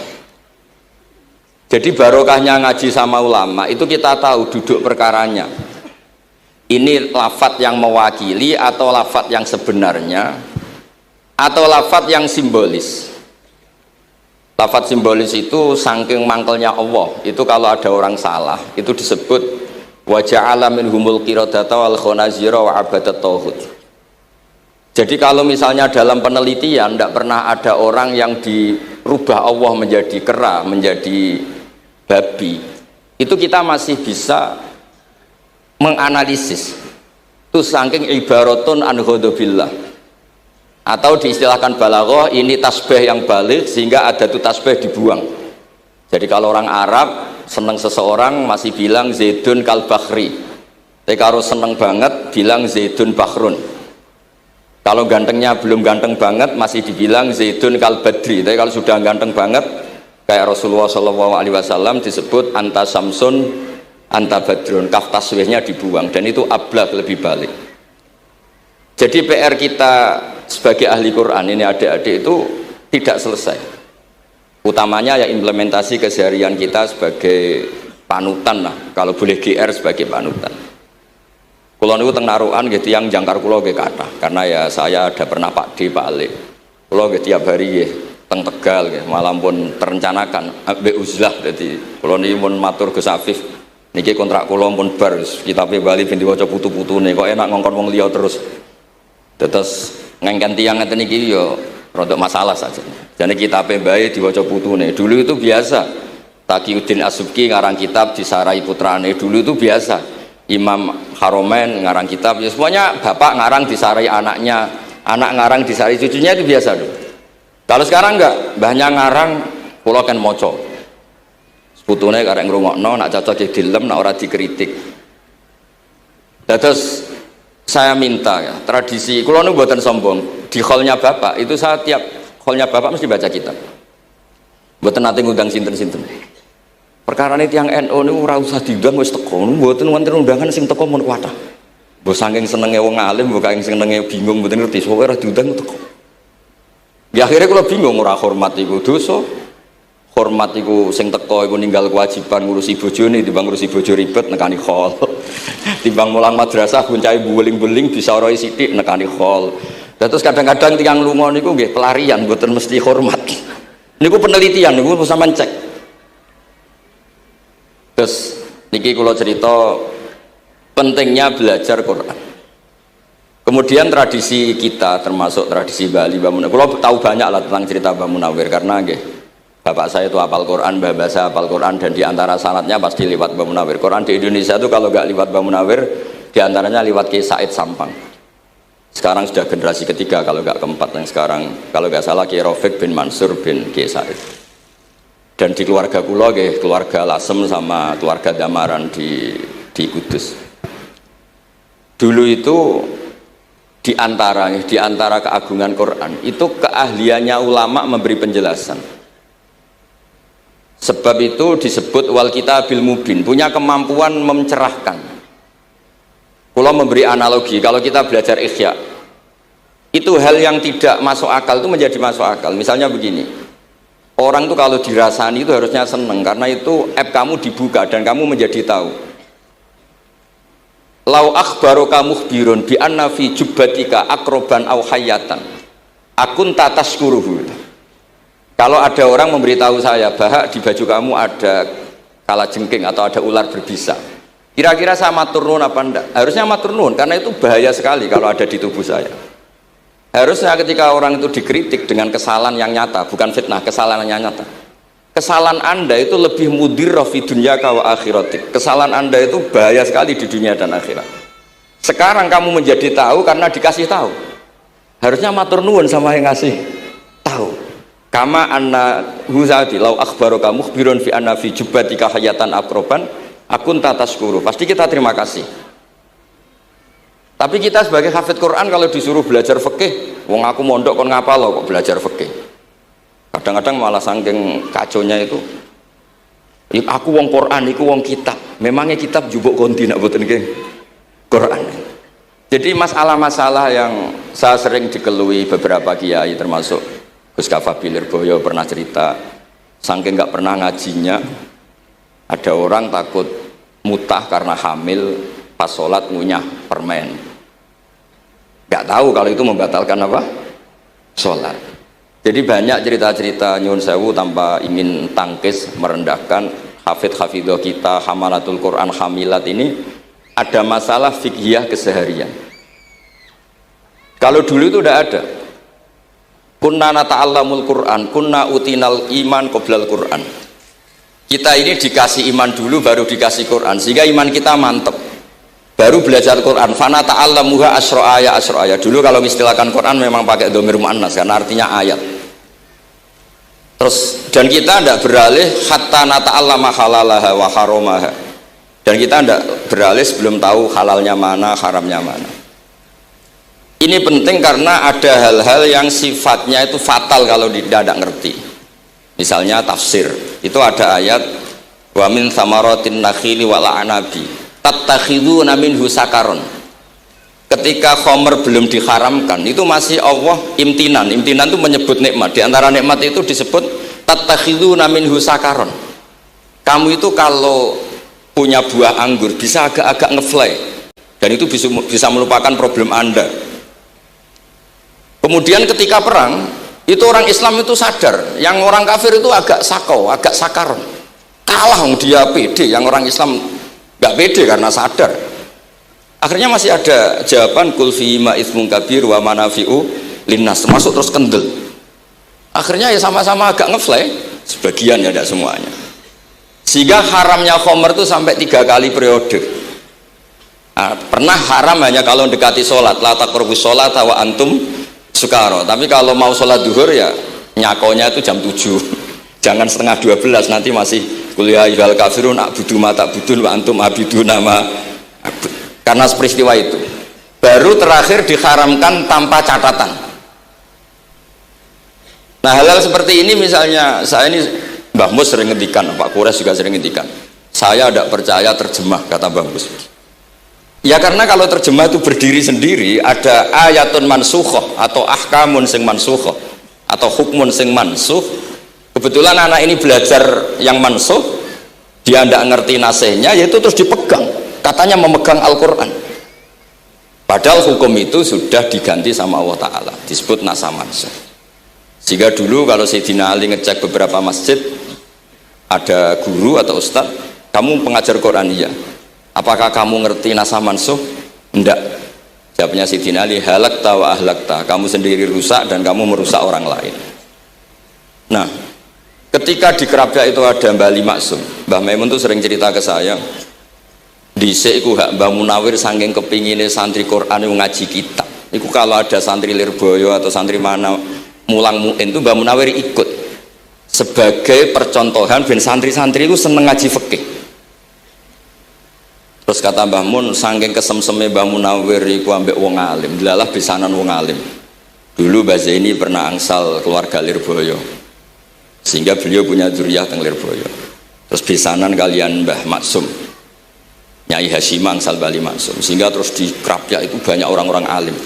S1: Jadi barokahnya ngaji sama ulama itu kita tahu duduk perkaranya. Ini lafadz yang mewakili atau lafadz yang sebenarnya atau lafadz yang simbolis. Lafadz simbolis itu saking mangkelnya Allah. Itu kalau ada orang salah itu disebut wa ja'ala minhumul qiradata wal khanazira wa abadat tauhid. Jadi kalau misalnya dalam penelitian tidak pernah ada orang yang dirubah Allah menjadi kera, menjadi babi, itu kita masih bisa menganalisis itu saking ibaratun an ghadabillah, atau diistilahkan balaghah ini tasbih yang balik sehingga ada tuh tasbih dibuang. Jadi kalau orang Arab seneng seseorang masih bilang Zaidun kal bakhri, tapi kalau seneng banget bilang Zaidun bakhrun. Kalau gantengnya belum ganteng banget masih dibilang Zaidun kal badri, tapi kalau sudah ganteng banget kayak Rasulullah SAW disebut anta samsun anta badrun, kaf taswihnya dibuang, dan itu ablaq lebih balik. Jadi PR kita sebagai ahli Quran ini adik-adik itu tidak selesai, utamanya ya implementasi keseharian kita sebagai panutan lah, kalau boleh GR sebagai panutan. Kulo niku teng Narukan gitu yang jangkar kulo nggih kathah, karena ya saya ada pernah Pak D, Pak Ale. Kulo nggih tiap hari nggih teng Tegal nggih, malam pun terencanakan ambek uzlah. Dadi kulo niki mun matur Gus Afif niki kontrak kula pun bar kitabe Bali ben diwaca putu-putune kok enak ngongkon wong liya terus. Terus ngengken tiyang ngeten iki ya rada masalah saja. Jane kitabe bae diwaca putune. Dulu itu biasa. Taqiyuddin As-Subki ngarang kitab disarai putrane. Dulu itu biasa. Imam Haromen ngarang kitab, ya semuanya bapak ngarang disarai anaknya, anak ngarang disarai cucunya, itu biasa dulu. Kalau sekarang enggak, mbahnya ngarang kula kan maca. Putune karek ngrungokno, nak cocok dilem, nak ora dikritik. Terus saya minta ya, tradisi kula niku mboten sombong, di hallnya bapak itu saya tiap hallnya bapak mesti baca kitab. Mboten nate ngundang sinten-sinten. Perkarane tiyang NU niku ora usah diundang wis teko, mboten wonten undangan sing teko mun kuatah. Mbok saking senenge wong alim, mbok saking senenge bingung mboten ngerti, pokoke ora diundang teko. Ya akhirnya kula bingung, ora hormat iku dosa. Hormat iku sing teko iku ninggal kewajiban ngurusi bojone, timbang ngurusi bojo ribet nekani hall. Timbang mulang madrasah buncai buling-buling bisa ora sithik nekani hall. Terus kadang-kadang tiyang lunga niku nggih pelarian, mboten mesti hormat. Niku penelitian niku sampean cek. Terus niki kula cerita pentingnya belajar Quran. Kemudian tradisi kita termasuk tradisi Bali Mbah Munawir. Kula tahu banyak lah tentang cerita Mbah Munawir karena nggih bapak saya itu hafal Quran, mbah saya hafal Quran dan diantara sanatnya pasti lewat Mbah Munawir. Quran di Indonesia itu kalau nggak lewat Mbah Munawir diantaranya lewat Kiai Said Sampang. Sekarang sudah generasi ketiga kalau nggak keempat yang sekarang kalau nggak salah Kiai Rafiq bin Mansur bin Kiai Said. Dan di keluarga kula nggih keluarga Lasem sama keluarga Damaran di Kudus. Dulu itu di antara keagungan Quran itu keahliannya ulama memberi penjelasan. Sebab itu disebut wal kitabil mubin, punya kemampuan mencerahkan. Kula memberi analogi, kalau kita belajar Ihya, itu hal yang tidak masuk akal itu menjadi masuk akal. Misalnya begini, orang itu kalau dirasani itu harusnya seneng karena itu app kamu dibuka dan kamu menjadi tahu. Lau akhbaroka mukhbirun bi anna fi jubbatika akroban aw hayatan akun tataskuruhu. Kalau ada orang memberitahu saya bahwa di baju kamu ada kalajengking atau ada ular berbisa, kira-kira saya matur nuwun apa enggak? Harusnya matur nuwun karena itu bahaya sekali kalau ada di tubuh saya. Harusnya ketika orang itu dikritik dengan kesalahan yang nyata, bukan fitnah, kesalahan yang nyata. Kesalahan Anda itu lebih mudirrah fi dunyaka wa akhiratik. Kesalahan Anda itu bahaya sekali di dunia dan akhirat. Sekarang kamu menjadi tahu karena dikasih tahu. Harusnya matur nuwun sama yang ngasih tahu. Kama anna huzati lau akhbaraka mukhbirun fi anna fi jubbatika hayatan akroban akun tataskuru. Pasti kita terima kasih. Tapi kita sebagai hafid Quran kalau disuruh belajar fikih, wong aku mondok kon ngapal kok belajar fikih. Kadang-kadang malah saking kaconya itu, aku wong Quran, iku wong kitab. Memangnya kitab jubuk konti nak boten nggih Quran. Jadi masalah-masalah yang saya sering dikelui beberapa kiai termasuk Gus Kafabil Lirboyo pernah cerita, saking nggak pernah ngajinya, ada orang takut mutah karena hamil pas sholat ngunyah permen. Nggak tahu kalau itu membatalkan apa? Sholat. Jadi banyak cerita-cerita nyun sewu tanpa ingin tangkis merendahkan hafidh-hafidhah kita, hamalatul Quran, hamilat ini ada masalah fiqhiyah keseharian. Kalau dulu itu udah ada. Kunna nata'allamul Quran, kunna utinal iman qoblal Quran. Kita ini dikasih iman dulu baru dikasih Quran sehingga iman kita mantep. Baru belajar Quran, fana ta'allamuha asro'aya. Dulu kalau istilahkan Quran memang pakai dhamir muannas karena artinya ayat. Terus dan kita tidak beralih hatta nata'allama halalaha wa haromaha. Dan kita tidak beralih sebelum tahu halalnya mana, haramnya mana. Ini penting karena ada hal-hal yang sifatnya itu fatal kalau tidak ngerti. Misalnya tafsir, itu ada ayat wa min thamaratin nakhili wal a'nabi tattakhiduna minhu sakaron. Ketika khomer belum diharamkan itu masih Allah imtinan itu menyebut nikmat. Di antara nikmat itu disebut tattakhiduna minhu sakaron. Kamu itu kalau punya buah anggur bisa agak-agak ngefly dan itu bisa melupakan problem Anda. Kemudian ketika perang itu orang Islam itu sadar, yang orang kafir itu agak sakau, agak sakaron, kalah dia pede, yang orang Islam nggak pede karena sadar. Akhirnya masih ada jawaban kul fi ma ismun kabir wa manafi'u linnas, masuk terus kendel. Akhirnya ya sama-sama agak ngefly, sebagian ya tidak semuanya. Sehingga haramnya khomer itu sampai 3 kali periode. Nah, pernah haram hanya kalau mendekati sholat, la taqrabus sholat wa antum sukaro. Tapi kalau mau sholat duhur ya nyakonya itu jam 7. Jangan setengah 12, nanti masih kuliah ayyuhal kafirun a'budu ma ta'budun wa antum abiduna ma abud. Karena peristiwa itu baru terakhir diharamkan tanpa catatan. Nah hal-hal seperti ini misalnya saya ini Mbah Mus sering ngendikan, Pak Kures juga sering ngendikan, saya tidak percaya terjemah, kata Mbah Mus. Ya karena kalau terjemah itu berdiri sendiri, ada ayatun mansukhoh atau ahkamun sing mansukhoh atau hukmun sing mansuh. Kebetulan anak ini belajar yang mansuh, dia tidak ngerti nasihnya, yaitu terus dipegang, katanya memegang Al-Quran. Padahal hukum itu sudah diganti sama Allah Ta'ala, disebut nasah mansuh. Sehingga dulu kalau Sayyidina Ali ngecek beberapa masjid, ada guru atau ustadz, kamu pengajar Quran? Iya. Apakah kamu ngerti nasah mansuh? Enggak. Jawabnya Sidina Ali, halakta wa ahlakta, kamu sendiri rusak dan kamu merusak orang lain. Nah, ketika di Kerapia itu ada Mbah Ali Maksum, Mbah Maimun tuh sering cerita ke saya, dhisik iku hak Mbah Munawir saking kepingine santri Quran yang ngaji kitab. Iku kalau ada santri Lirboyo atau santri mana mulang muin itu Mbah Munawir ikut sebagai percontohan ben santri-santri itu seneng ngaji fikih. Terus kata Mbah Mun, saking kesemseme Mbah Munawir iku ambek wong alim, delalah bisanan wong alim. Dulu Mbah Zaini pernah angsal keluarga Lirboyo, sehingga beliau punya dzurriyyah teng Lirboyo. Terus bisanan kalian Mbah Maksum, Nyai Hasyimang angsal Bali Maksum, sehingga terus di Krapia itu banyak orang-orang alim.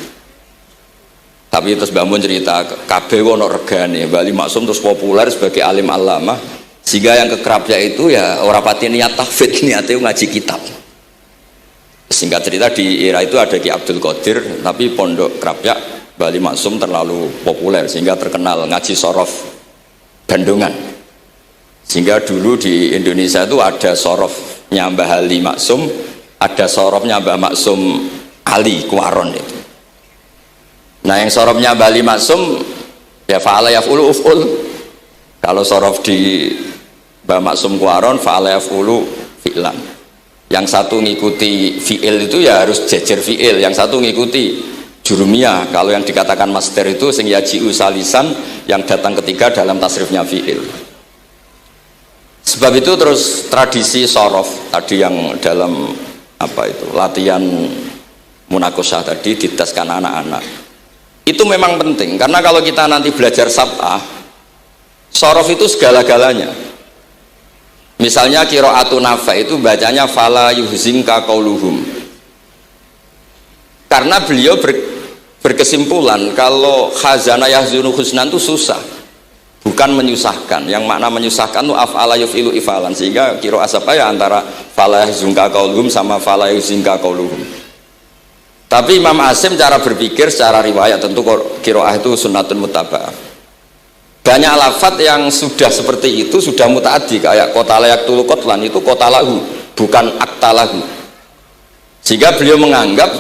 S1: Tapi terus Mbah Mun cerita kabeh ono regane, Bali Maksum terus populer sebagai alim alama, sehingga yang ke Krapia itu ya ora pati niat tahfidz, niate ngaji kitab. Singkat cerita di era itu ada Ki Abdul Qadir, tapi pondok Krapia Bali Maksum terlalu populer sehingga terkenal ngaji sorof Bandungan. Sehingga dulu di Indonesia itu ada sorofnya Mbah Ali Maksum, ada sorofnya Mbah Maksum Ali Kuaron itu. Nah yang sorofnya Mbah Ali Maksum ya fa'ala yaf'ulu uf'ul. Kalau sorof di Mbah Maksum Kuaron fa'ala yaf'ulu fi'lan. Yang satu ngikuti fi'il itu ya harus jejer fi'il, yang satu ngikuti jurumiyah. Kalau yang dikatakan master itu sing yaji'u salisan, yang datang ketiga dalam tasrifnya fi'il. Sebab itu terus tradisi sorof tadi yang dalam apa itu latihan munakosah tadi ditaskan anak-anak itu memang penting, karena kalau kita nanti belajar sab'ah, sorof itu segala-galanya. Misalnya qiraatun Nafi' itu bacanya fala yuhzinka qauluhum, karena beliau berkesimpulan kalau khazana yahzunu husnan itu susah, bukan menyusahkan. Yang makna menyusahkan itu af'ala yuf'ilu ifalan, sehingga qiraat apa ya antara fala yahzunka qauluhum sama fala yuhzinka qauluhum. Tapi Imam Asim cara berpikir secara riwayat, tentu qiraah itu sunnatun muttaba'ah, banyak lafadz yang sudah seperti itu sudah mutaaddi, kayak kota layak tulu kotlan itu kota lahu bukan akta lahu, sehingga beliau menganggap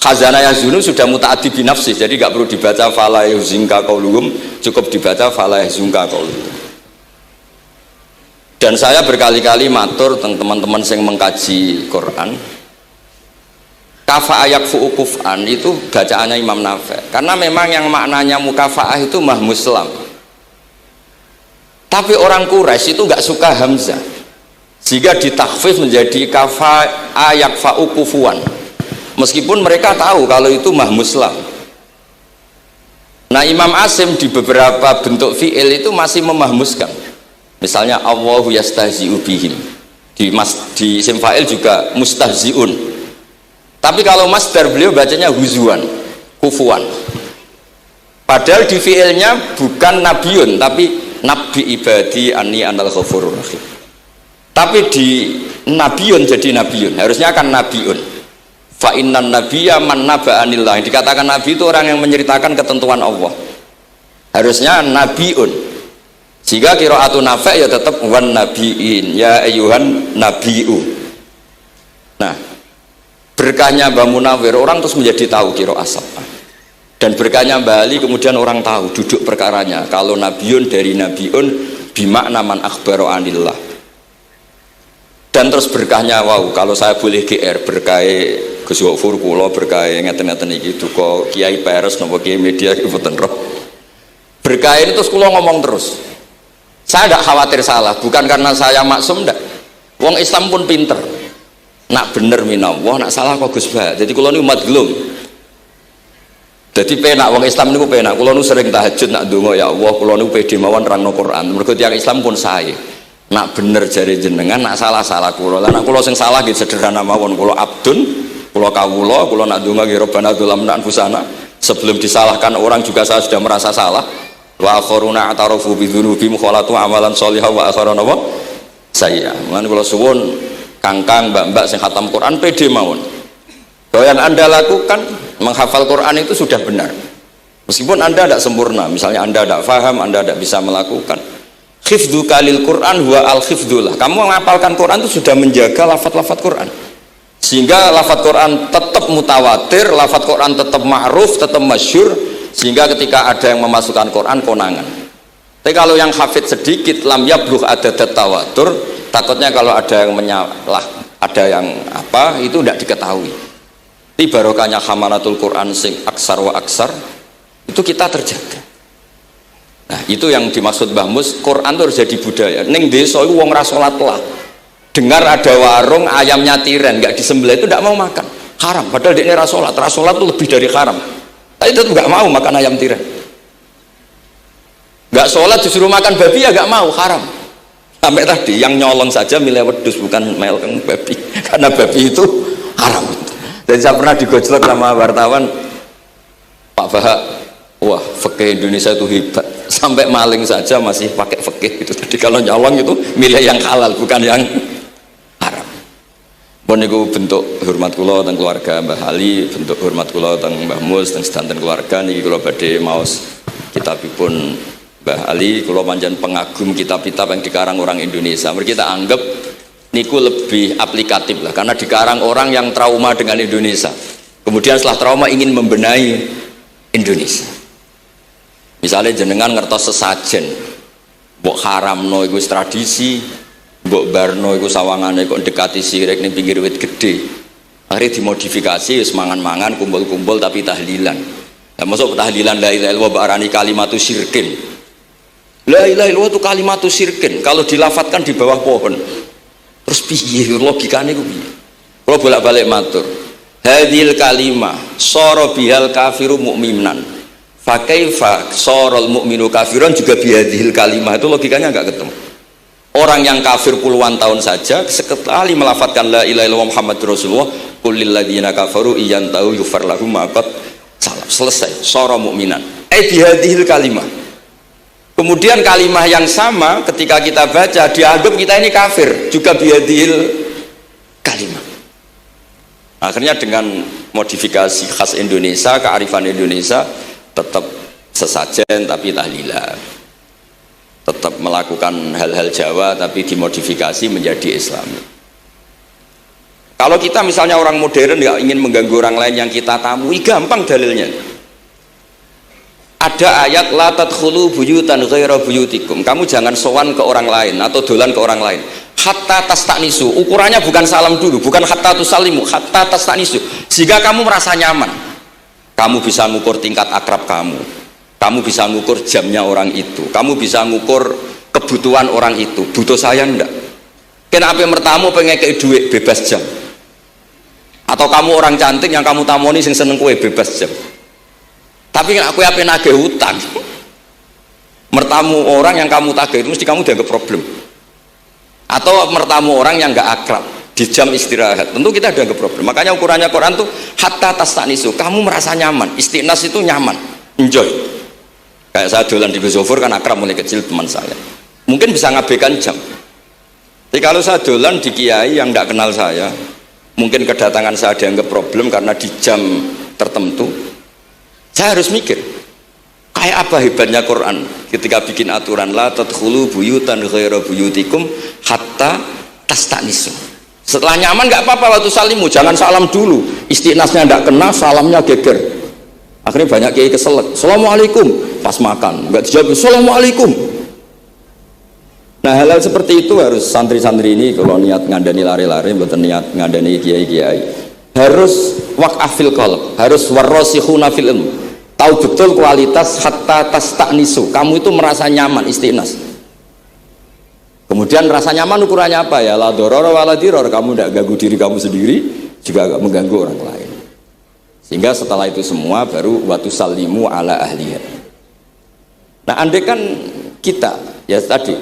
S1: khazana yazunu sudah mutaaddi binafsi, jadi gak perlu dibaca fala yuhzinka qauluhum, cukup dibaca fala yahzunka qauluhum. Dan saya berkali-kali matur teman-teman yang mengkaji Quran, kafa ayak fu'ukuf'an itu bacaannya Imam Nafi', karena memang yang maknanya mukafa'ah itu mah muslam. Tapi orang Quraisy itu nggak suka hamzah, sehingga ditakhfif menjadi kafa ayak fa'ukufuan, meskipun mereka tahu kalau itu mah muslam. Nah Imam Asim di beberapa bentuk fi'il itu masih memahmuskan, misalnya Allahu yastahzi'u bihim, di isim fa'il juga mustahzi'un. Tapi kalau masdar beliau bacanya huzuan, kufuan. Padahal di fiilnya bukan nabiun, tapi nabi ibadi anni anal ghafurur rahim. Tapi di nabiun jadi nabiun, harusnya kan nabiun. Fa innan nabiyya man naba'anillah. Yang dikatakan nabi itu orang yang menceritakan ketentuan Allah. Harusnya nabiun. Jika qiraatun Nafi' ya tetap wan nabiin, ya ayyuhan nabiu. Nah, berkahnya Mbah Munawir orang terus menjadi tahu qiraah sab'ah, dan berkahnya Mbah Ali kemudian orang tahu duduk perkaranya kalau nabiun dari nabiun bimakna man akhbaro anillah. Dan terus berkahnya wow, kalau saya boleh GR berkah Gus Wafur kula berkah ngeten-ngeten iki duka Kiai Peres napa Kiai Media mboten roh. Berkah ini terus kula ngomong terus. Saya tidak khawatir salah, bukan karena saya maksum ndak. Wong Islam pun pinter. Nak bener minallah, nak salah kok Gus Bah. Jadi kula niku madlum. Jadi penak wong Islam niku penak. Kula niku sering tahajud nak ndonga ya Allah, kula niku pede mawon nerangno Quran. Mergo tiyang Islam pun sae. Nak bener jare jenengan, nak salah kula. Lah nak kula sing salah nggih sederhana mawon, kula abdun, kula kawula, kula nak ndonga nggih Rabbana dzalamna anfusana. Sebelum disalahkan orang juga saya sudah merasa salah. Wa akharuna atarafu bi dzunubihim khalatu amalan shalihah wa akharuna wa sayya. Mulane kula suwun kangkang mbak-mbak sing khatam Quran pede mawon bahwa yang anda lakukan menghafal Quran itu sudah benar, meskipun anda tidak sempurna, misalnya anda tidak faham, anda tidak bisa melakukan, Hifdzuka lil Quran huwa al hifdzullah. Kamu menghafalkan Quran itu sudah menjaga lafaz-lafaz Quran. Sehingga lafaz Quran tetap mutawatir, lafaz Quran tetap ma'ruf, tetap masyhur, sehingga ketika ada yang memasukkan Quran konangan. Tapi kalau yang hafid sedikit, lam yablugh adadat tawatur, takutnya kalau ada yang menyalah, ada yang apa, itu tidak diketahui. Di barokahnya hamalatul Quran sing aksar wa aksar, itu kita terjaga. Nah, itu yang dimaksud Mbah Mus, Quran itu harus jadi budaya. Ning desa itu wong ra salat lah. Dengar ada warung ayamnya tiren nggak disembelih itu tidak mau makan, haram. Padahal dia rasolat itu lebih dari haram. Tapi itu nggak mau makan ayam tiren. Nggak sholat disuruh makan babi ya nggak mau, haram. Sampai tadi yang nyolong saja milih wedus bukan meleng babi, karena babi itu haram. Dan saya pernah digojlok sama wartawan, Pak Bahak, wah fikih Indonesia itu hebat. Sampai maling saja masih pakai fikih itu. Jadi kalau nyolong itu milih yang halal bukan yang haram. Pun niku bentuk hormat kula teng keluarga Mbah Ali, bentuk hormat kula teng Mbah Mus teng sedanten keluarga niki kula badhe maos kitabipun Mbah Ali. Kula pancen pengagum kitab-kitab yang dikarang orang Indonesia. Mereka kita anggap niku lebih aplikatif lah, karena dikarang orang yang trauma dengan Indonesia. Kemudian setelah trauma ingin membenahi Indonesia. Misalnya jenengan ngertos sesajen, mbok haramno iku tradisi, mbok barno iku sawangane kok dekati sirik ning pinggir wit gede. Akhirnya dimodifikasi wis mangan-mangan, kumpul-kumpul tapi tahlilan. Lah masuk tahlilan la ilaha illallah barani kalimatu syirkin. La ilaha illallah itu kalimatu syirkin kalau dilafatkan di bawah pohon. Terus piye logikane ku piye? Kalau bolak-balik matur. Hadhil kalimah sara bihal kafiru mu'minan. Fa kaifa saral mu'minu kafiran juga bihadhil kalimah, itu logikanya enggak ketemu. Orang yang kafir puluhan tahun saja sekali melafatkan la ilaha illallah Muhammadur Rasulullah, qul lil ladzina kafaru iyantahu yufar lahum ma qad salaf. Selesai, sara mu'minan. Bihadhil kalimah. Kemudian kalimah yang sama ketika kita baca dianggap kita ini kafir juga bihadhil kalimah. Akhirnya dengan modifikasi khas Indonesia, kearifan Indonesia, tetap sesajen tapi tahlilan, tetap melakukan hal-hal Jawa tapi dimodifikasi menjadi Islami. Kalau kita misalnya orang modern nggak ingin mengganggu orang lain yang kita tamui, gampang dalilnya. Ada ayat la tadkhulu buyutan ghaira buyutikum. Kamu jangan sowan ke orang lain atau dolan ke orang lain. Hatta tastanisu. Ukurannya bukan salam dulu, bukan hatta tusalimu, hatta tastanisu. Jika kamu merasa nyaman, kamu bisa ngukur tingkat akrab kamu. Kamu bisa ngukur jamnya orang itu. Kamu bisa ngukur kebutuhan orang itu. Butuh saya enggak? Kenapa mertamu pengen ke duit bebas jam? Atau kamu orang cantik yang kamu tamoni sing seneng kue bebas jam? Tapi aku apa nagih hutang, mertamu orang yang kamu tagih itu mesti kamu dianggap problem. Atau mertamu orang yang nggak akrab di jam istirahat, tentu kita dianggap problem. Makanya ukurannya Quran tuh hatta tastanisu, kamu merasa nyaman. Istinas itu nyaman, enjoy. Kayak saya dolan di Besofur kan akrab mulai kecil teman saya, mungkin bisa ngabaikan jam. Tapi kalau saya dolan di kiai yang nggak kenal saya, mungkin kedatangan saya dianggap problem karena di jam tertentu. Saya harus mikir, kayak apa hebatnya Quran ketika bikin aturan la tadkhulu buyutan ghaira buyutikum hatta tastanisu. Setelah nyaman nggak apa-apa waktu salimu, jangan salam dulu. Istinasnya nggak kena, salamnya geger. Akhirnya banyak kiai keselak. Assalamualaikum pas makan, nggak dijawab Assalamualaikum. Nah hal-hal seperti itu harus santri-santri ini kalau niat ngandani lari-lari, bukan niat ngandani kiai-kiai, harus waqafil qalb, harus warrasikhuna fil ilm. Tahu betul kualitas hatta tastanisu, kamu itu merasa nyaman, istinas. Kemudian rasa nyaman ukurannya apa ya? La doror wala diror, kamu tidak ganggu diri kamu sendiri, juga agak mengganggu orang lain. Sehingga setelah itu semua baru watu salimu ala ahliya. Nah andai kan kita, ya tadi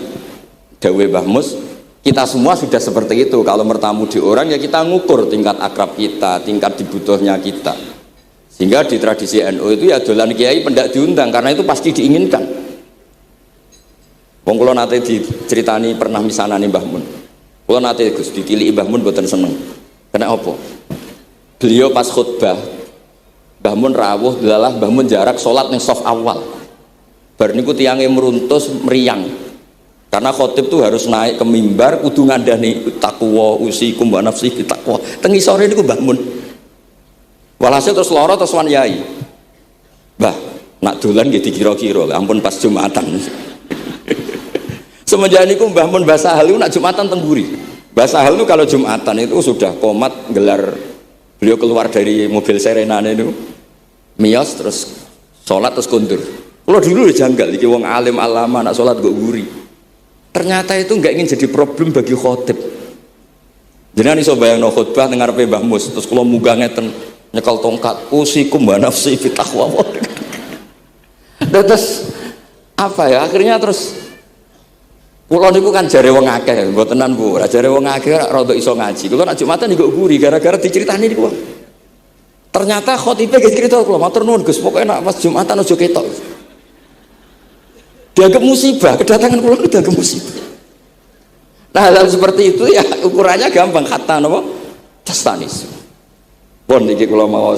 S1: Dawe Mbah Mus, kita semua sudah seperti itu. Kalau bertamu di orang ya kita ngukur tingkat akrab kita, tingkat dibutuhnya kita. Sehingga di tradisi NU itu ya dolan kiai pendak diundang karena itu pasti diinginkan. Wong kula nate diceritani pernah misanane Mbah Mun. Kula nate Gus ditiliki Mbah Mun mboten seneng. Kena apa? Beliau pas khutbah Mbah Mun rawuh delalah Mbah Mun jarak salat ning saf awal. Bar niku tiyange meruntus meriang. Karena khotib tuh harus naik ke mimbar kudu ngandani takwa usikum wa nafsi takwa. Teng isore niku Mbah Mun. Walhasil terus lara terus wan yai. Mbah, nak dolan nggih dikira-kira, ampun pas Jumatan. Semenjak niku Mbah Mun Basahal niku nak Jumatan teng mburi. Basahal niku kalau Jumatan itu sudah komat gelar, beliau keluar dari mobil serenane niku. Miyos terus salat terus kundur. Kalau dulu janggal iki wong alim alama nak salat kok mburi. Ternyata itu nggak ingin jadi problem bagi khotib. Jenengan iso bayangno khutbah teng ngarepe Mbah Mus, terus kula munggah ngeten nyekel tongkat, usikum wa nafsi fi taqwa. Terus apa ya? Akhirnya terus kula niku kan jare wong akeh, mbotenan Bu. Jare wong akeh rada iso ngaji. Kula nek Jumatan niku guri gara-gara diceritani niku. Ternyata khotibnya nggih cerita kula, matur nuwun Gus, pokoke nek pas Jumatan aja ketok. Dianggap musibah, kedatangan kula itu dianggap musibah. Nah hal seperti itu ya ukurannya gampang, kata napa? Tastanis. Pun niki kula mau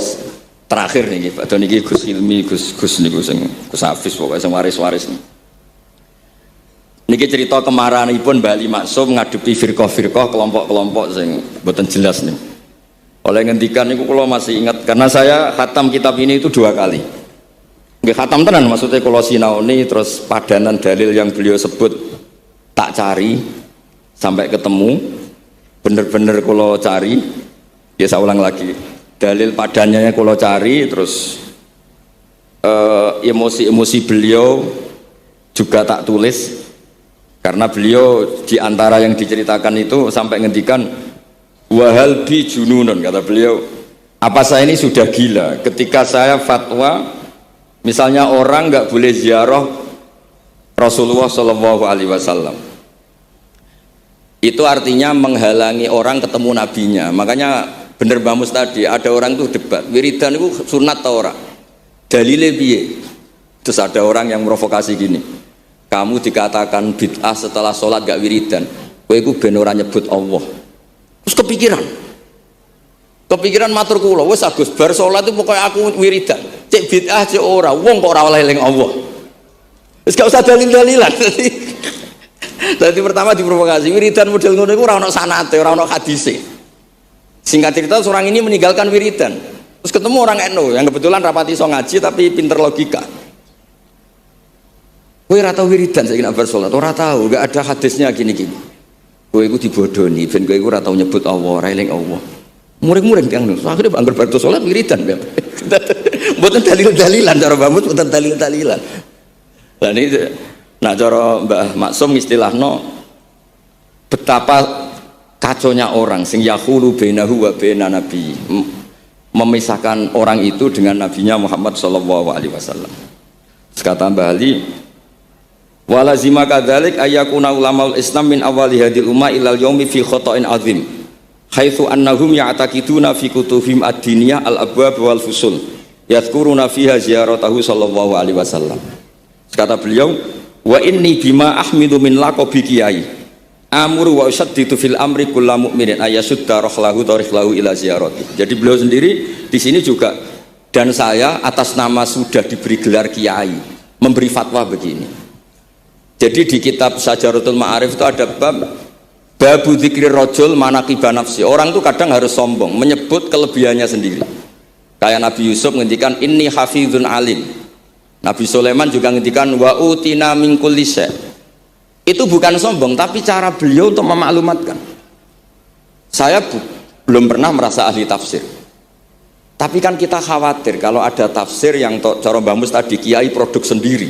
S1: terakhir niki Pak Don niki Gus Ilmi, Gus niku sing Gus Hafiz pokoke sing waris-waris niki. Niki cerita kemarahanipun Bali Maksum ngadepi firqah-firqah kelompok-kelompok sing mboten jelas nih. Oleh ngendikan niku kula masih ingat karena saya khatam kitab ini itu 2 kali. Nggih khatam tenan maksudnya kula sinaoni terus padanan dalil yang beliau sebut tak cari sampai ketemu bener-bener kula cari ya saya ulang lagi dalil padannya kula cari terus emosi-emosi beliau juga tak tulis karena beliau diantara yang diceritakan itu sampai ngendikan wahal bi jununun kata beliau apa saya ini sudah gila ketika saya fatwa misalnya orang nggak boleh ziarah Rasulullah Shallallahu Alaihi Wasallam, itu artinya menghalangi orang ketemu nabinya. Makanya bener Mbah Mus tadi ada orang tuh debat, wiridan itu sunat atau ora? Dalile piye? Terus ada orang yang provokasi gini, kamu dikatakan bid'ah setelah sholat gak wiridan, kowe iku ben ora nyebut Allah. Terus kepikiran matur kula wis Agus bar salat itu pokoknya aku wiridan cek bid'ah cek ora wong kok ora oleh eling Allah wis gak usah dalil-dalilan. Jadi pertama diprovokasi wiridan model ngono iku ora ono sanate ora ono hadise. Singkat cerita seorang ini meninggalkan wiridan terus ketemu orang NU yang kebetulan rapati iso ngaji tapi pinter logika. Kowe ora tau wiridan saiki nek bar salat ora tau gak ada hadisnya gini-gini. Kowe iku dibodoni ben kowe iku ora tau nyebut Allah ora eling Allah. Muring-muring yang nus, akhirnya bangger bar sholat wiridan, buatan dalil-dalilan cara Mbah Mus, buatan dalil-dalilan. Nah ini, nah cara Mbah Maksum istilahno betapa kaconya orang, sing yahulu bainahu wa baina nabi, memisahkan orang itu dengan nabinya Muhammad Shallallahu Alaihi Wasallam. Kata Mbah Ali, walazima kadzalik ayyakuna ulamaul Islam min awali hadil umma ilal yaumi fi khata'in azim. Haitsu annahum ya'taqiduna fi kutubihim ad-diniyah al-abwab wal fusul yadhkuruna fiha ziyaratahu sallallahu alaihi wasallam. Kata beliau, wa inni bima ahmidu min laqabi kiai amuru wa usaddidu fil amri kullu mu'minin ayasudda rahlahu tariklahu ila ziyarati. Jadi beliau sendiri di sini juga dan saya atas nama sudah diberi gelar kiai memberi fatwa begini. Jadi di kitab Sajaratul Ma'arif itu ada babu dzikri rajul manaqiba nafsi. Orang tuh kadang harus sombong menyebut kelebihannya sendiri. Kayak Nabi Yusuf ngendikan inni hafizun alim. Nabi Sulaiman juga ngendikan wa utina min kulli syai'. Itu bukan sombong tapi cara beliau untuk memaklumatkan. Saya belum pernah merasa ahli tafsir. Tapi kan kita khawatir kalau ada tafsir yang cara Mbah Mus tadi kiai produk sendiri.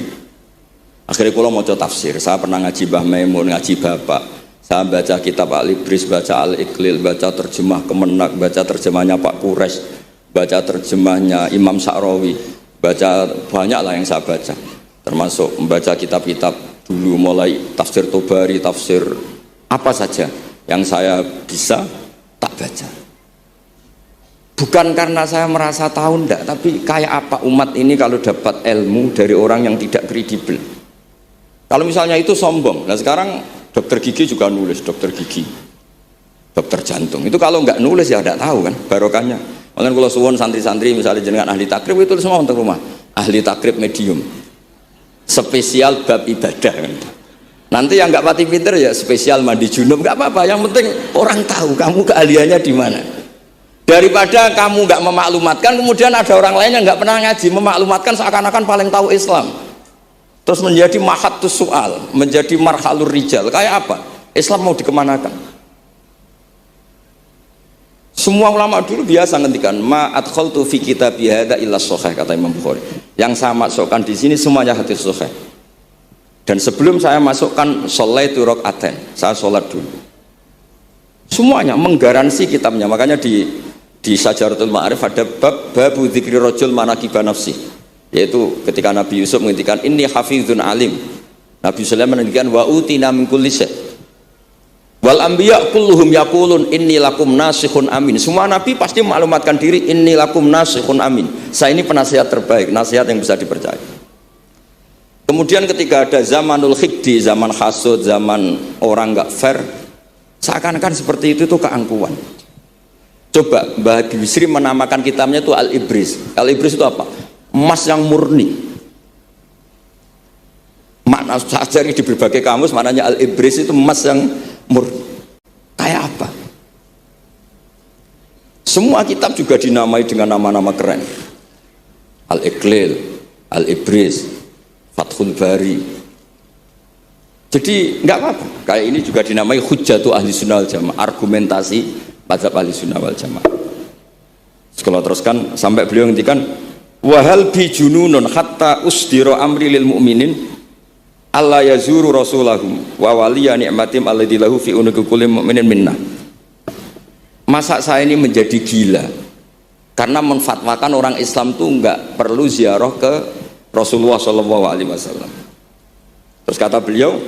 S1: Akhirnya kalau mau coba tafsir, saya pernah ngaji Mbah Maimun, ngaji Bapak. Saya baca kitab Al-Ibris, baca Al-Iqlil, baca terjemah Kemenak, baca terjemahnya Pak Quraisy, baca terjemahnya Imam Sa'rawi, baca banyak lah yang saya baca. Termasuk membaca kitab-kitab dulu mulai tafsir Tobari, tafsir apa saja yang saya bisa tak baca. Bukan karena saya merasa tahu enggak, tapi kayak apa umat ini kalau dapat ilmu dari orang yang tidak kredibel. Kalau misalnya itu sombong. Nah sekarang dokter gigi juga nulis, dokter gigi, dokter jantung. Itu kalau nggak nulis ya tidak tahu kan barokahnya. Makanya kalau suwon santri-santri misalnya jenengan ahli takrib itu semua untuk rumah. Ahli takrib medium, spesial bab ibadah. Nanti yang nggak pati pinter ya spesial mandi junub, nggak apa-apa. Yang penting orang tahu kamu keahliannya di mana. Daripada kamu nggak memaklumatkan, kemudian ada orang lain yang nggak pernah ngaji memaklumatkan seakan-akan paling tahu Islam. Terus menjadi mahatus soal, menjadi marhalur rijal. Kayak apa? Islam mau dikemanakan? Semua ulama dulu biasa ngendikan ma adkhaltu fi kitabi hadza illa shahih, kata Imam Bukhari. Yang saya masukkan di sini semuanya hadis sahih. Dan sebelum saya masukkan sholaitu rakaatain, saya sholat dulu. Semuanya menggaransi kitabnya. Makanya di Syajaratul Ma'arif ada babu dzikri rajul manaqiba nafsi. Yaitu ketika Nabi Yusuf menghentikan inni hafizun alim. Nabi Sulaiman menghentikan wa utina min kulli syai'. Wal anbiya kulluhum yaqulun inni lakum nasikhun amin. Semua nabi pasti maklumatkan diri inni lakum nasikhun amin. Saya ini penasihat terbaik, nasihat yang bisa dipercaya. Kemudian ketika ada zamanul khiddi, zaman hasud, zaman orang nggak fair, seakan-akan seperti itu tuh keangkuhan. Coba Mbah Bisri menamakan kitabnya itu Al-Ibris. Al-Ibris itu apa? Emas yang murni. Makna saya cari di berbagai kamus, maknanya Al-Ibris itu emas yang murni. Kayak apa? Semua kitab juga dinamai dengan nama-nama keren. Al-Iqlil, Al-Ibris, Fathul Bari. Jadi nggak apa-apa. Kayak ini juga dinamai Hujjatu Ahli Sunnah wal Jamaah, argumentasi mazhab Ahli Sunnah wal Jamaah. Sekolah teruskan sampai beliau ngendikan wahal bi jununun hatta usdira amri lil mu'minin alla yazuru rasulahum wa waliya ni'matim alladzi lahu fi unuqi kulli mu'minin minna. Masa saya ini menjadi gila karena menfatwakan orang Islam tuh nggak perlu ziarah ke Rasulullah Shallallahu Alaihi Wasallam. Terus kata beliau,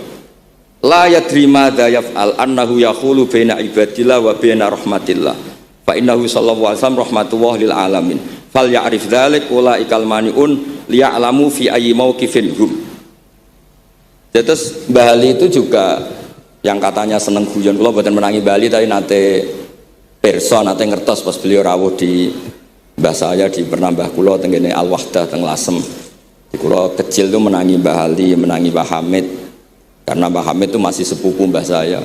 S1: la yadri madza yaf'al annahu yaqulu baina ibadillah wa baina rahmatillah. Fa innahu sallallahu alaihi wasallam rahmatullah lil alamin. Fal ya'rif dzalik ulaikal maniun liya'lamu fi ayyi mauqifin hum. Terus Bali itu juga yang katanya seneng guyon, kula mboten menangi Bali tapi nate pirsa nate ngertos pas beliau rawuh di mbah saya di Pernambah kula teng kene Al Wahdah teng Lasem. Kalau kecil tuh menangi Mbah Ali, menangi Mbah Hamid, karena Mbah Hamid itu masih sepupu mbah saya.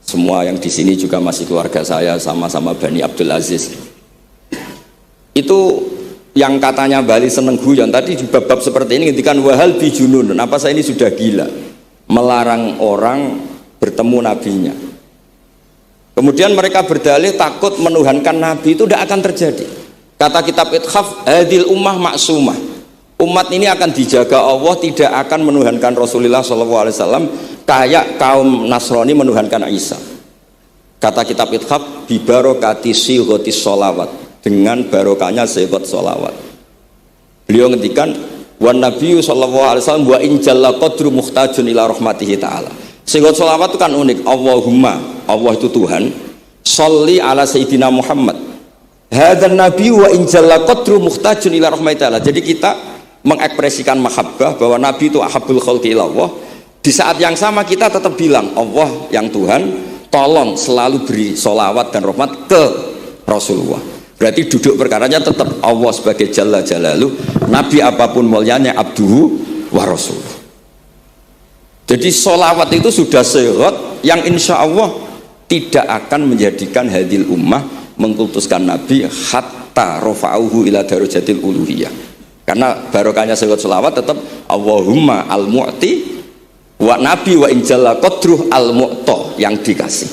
S1: Semua yang di sini juga masih keluarga saya, sama-sama Bani Abdul Aziz. Itu yang katanya Bali seneng guyon tadi di bab-bab seperti ini, ketika wahal bijunun, apa saya ini sudah gila, melarang orang bertemu nabinya. Kemudian mereka berdalih takut menuhankan nabi itu tidak akan terjadi. Kata kitab Ithaf, hadil ummah maksumah. Umat ini akan dijaga Allah, tidak akan menuhankan Rasulullah SAW kayak kaum Nasrani menuhankan Isa. Kata kitab Ithaf, bibarokati sighotis sholawat, dengan barokahnya sighat sholawat. Beliau ngendikan wan nabiyyu sallallahu alaihi wasallam wa in jalla qadru muhtajun ila rahmatihi ta'ala. Sighat sholawat itu kan unik. Allahumma, Allah itu Tuhan, sholli ala sayyidina Muhammad hadan nabiyyu wa in jalla qadru muhtajun ila rahmatihi ta'ala. Jadi kita mengekspresikan mahabbah bahwa Nabi itu ahabul khalqi ilallah. Di saat yang sama kita tetap bilang Allah yang Tuhan tolong selalu beri sholawat dan rahmat ke Rasulullah. Berarti duduk perkaranya tetap Allah sebagai Jalla Jalaluh, Nabi apapun mulianya abduhu wa rasuluh. Jadi sholawat itu sudah syarat yang insya Allah tidak akan menjadikan hadil ummah mengkultuskan Nabi hatta rafa'uhu ila darajatil uluhiyah. Karena barokahnya syarat sholawat tetap Allahumma al-mu'ti wa nabi wa injalla qadruh al-mu'ta, yang dikasih.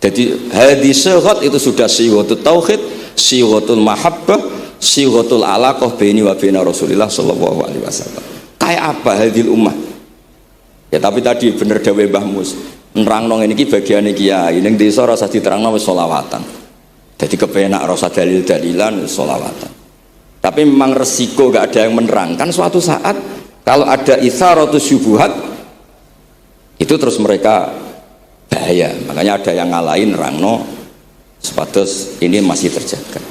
S1: Jadi hadis syarat itu sudah syihatul tauhid, syihatul mahabbah, syihatul alaqah baini wa baina Rasulillah sallallahu alaihi wasallam. Kayak apa hadil ummah? Ya tapi tadi bener dawe Mbah Mus, nerangno ngene iki bagiane kiai ning desa rasa diterangno wis sholawatan. Jadi kepenak rasa dalil-dalilan sholawatan. Tapi memang resiko gak ada yang menerangkan suatu saat kalau ada itsaratus syubuhat itu terus mereka bahaya. Makanya ada yang ngalahin rangno sepatus ini masih terjaga.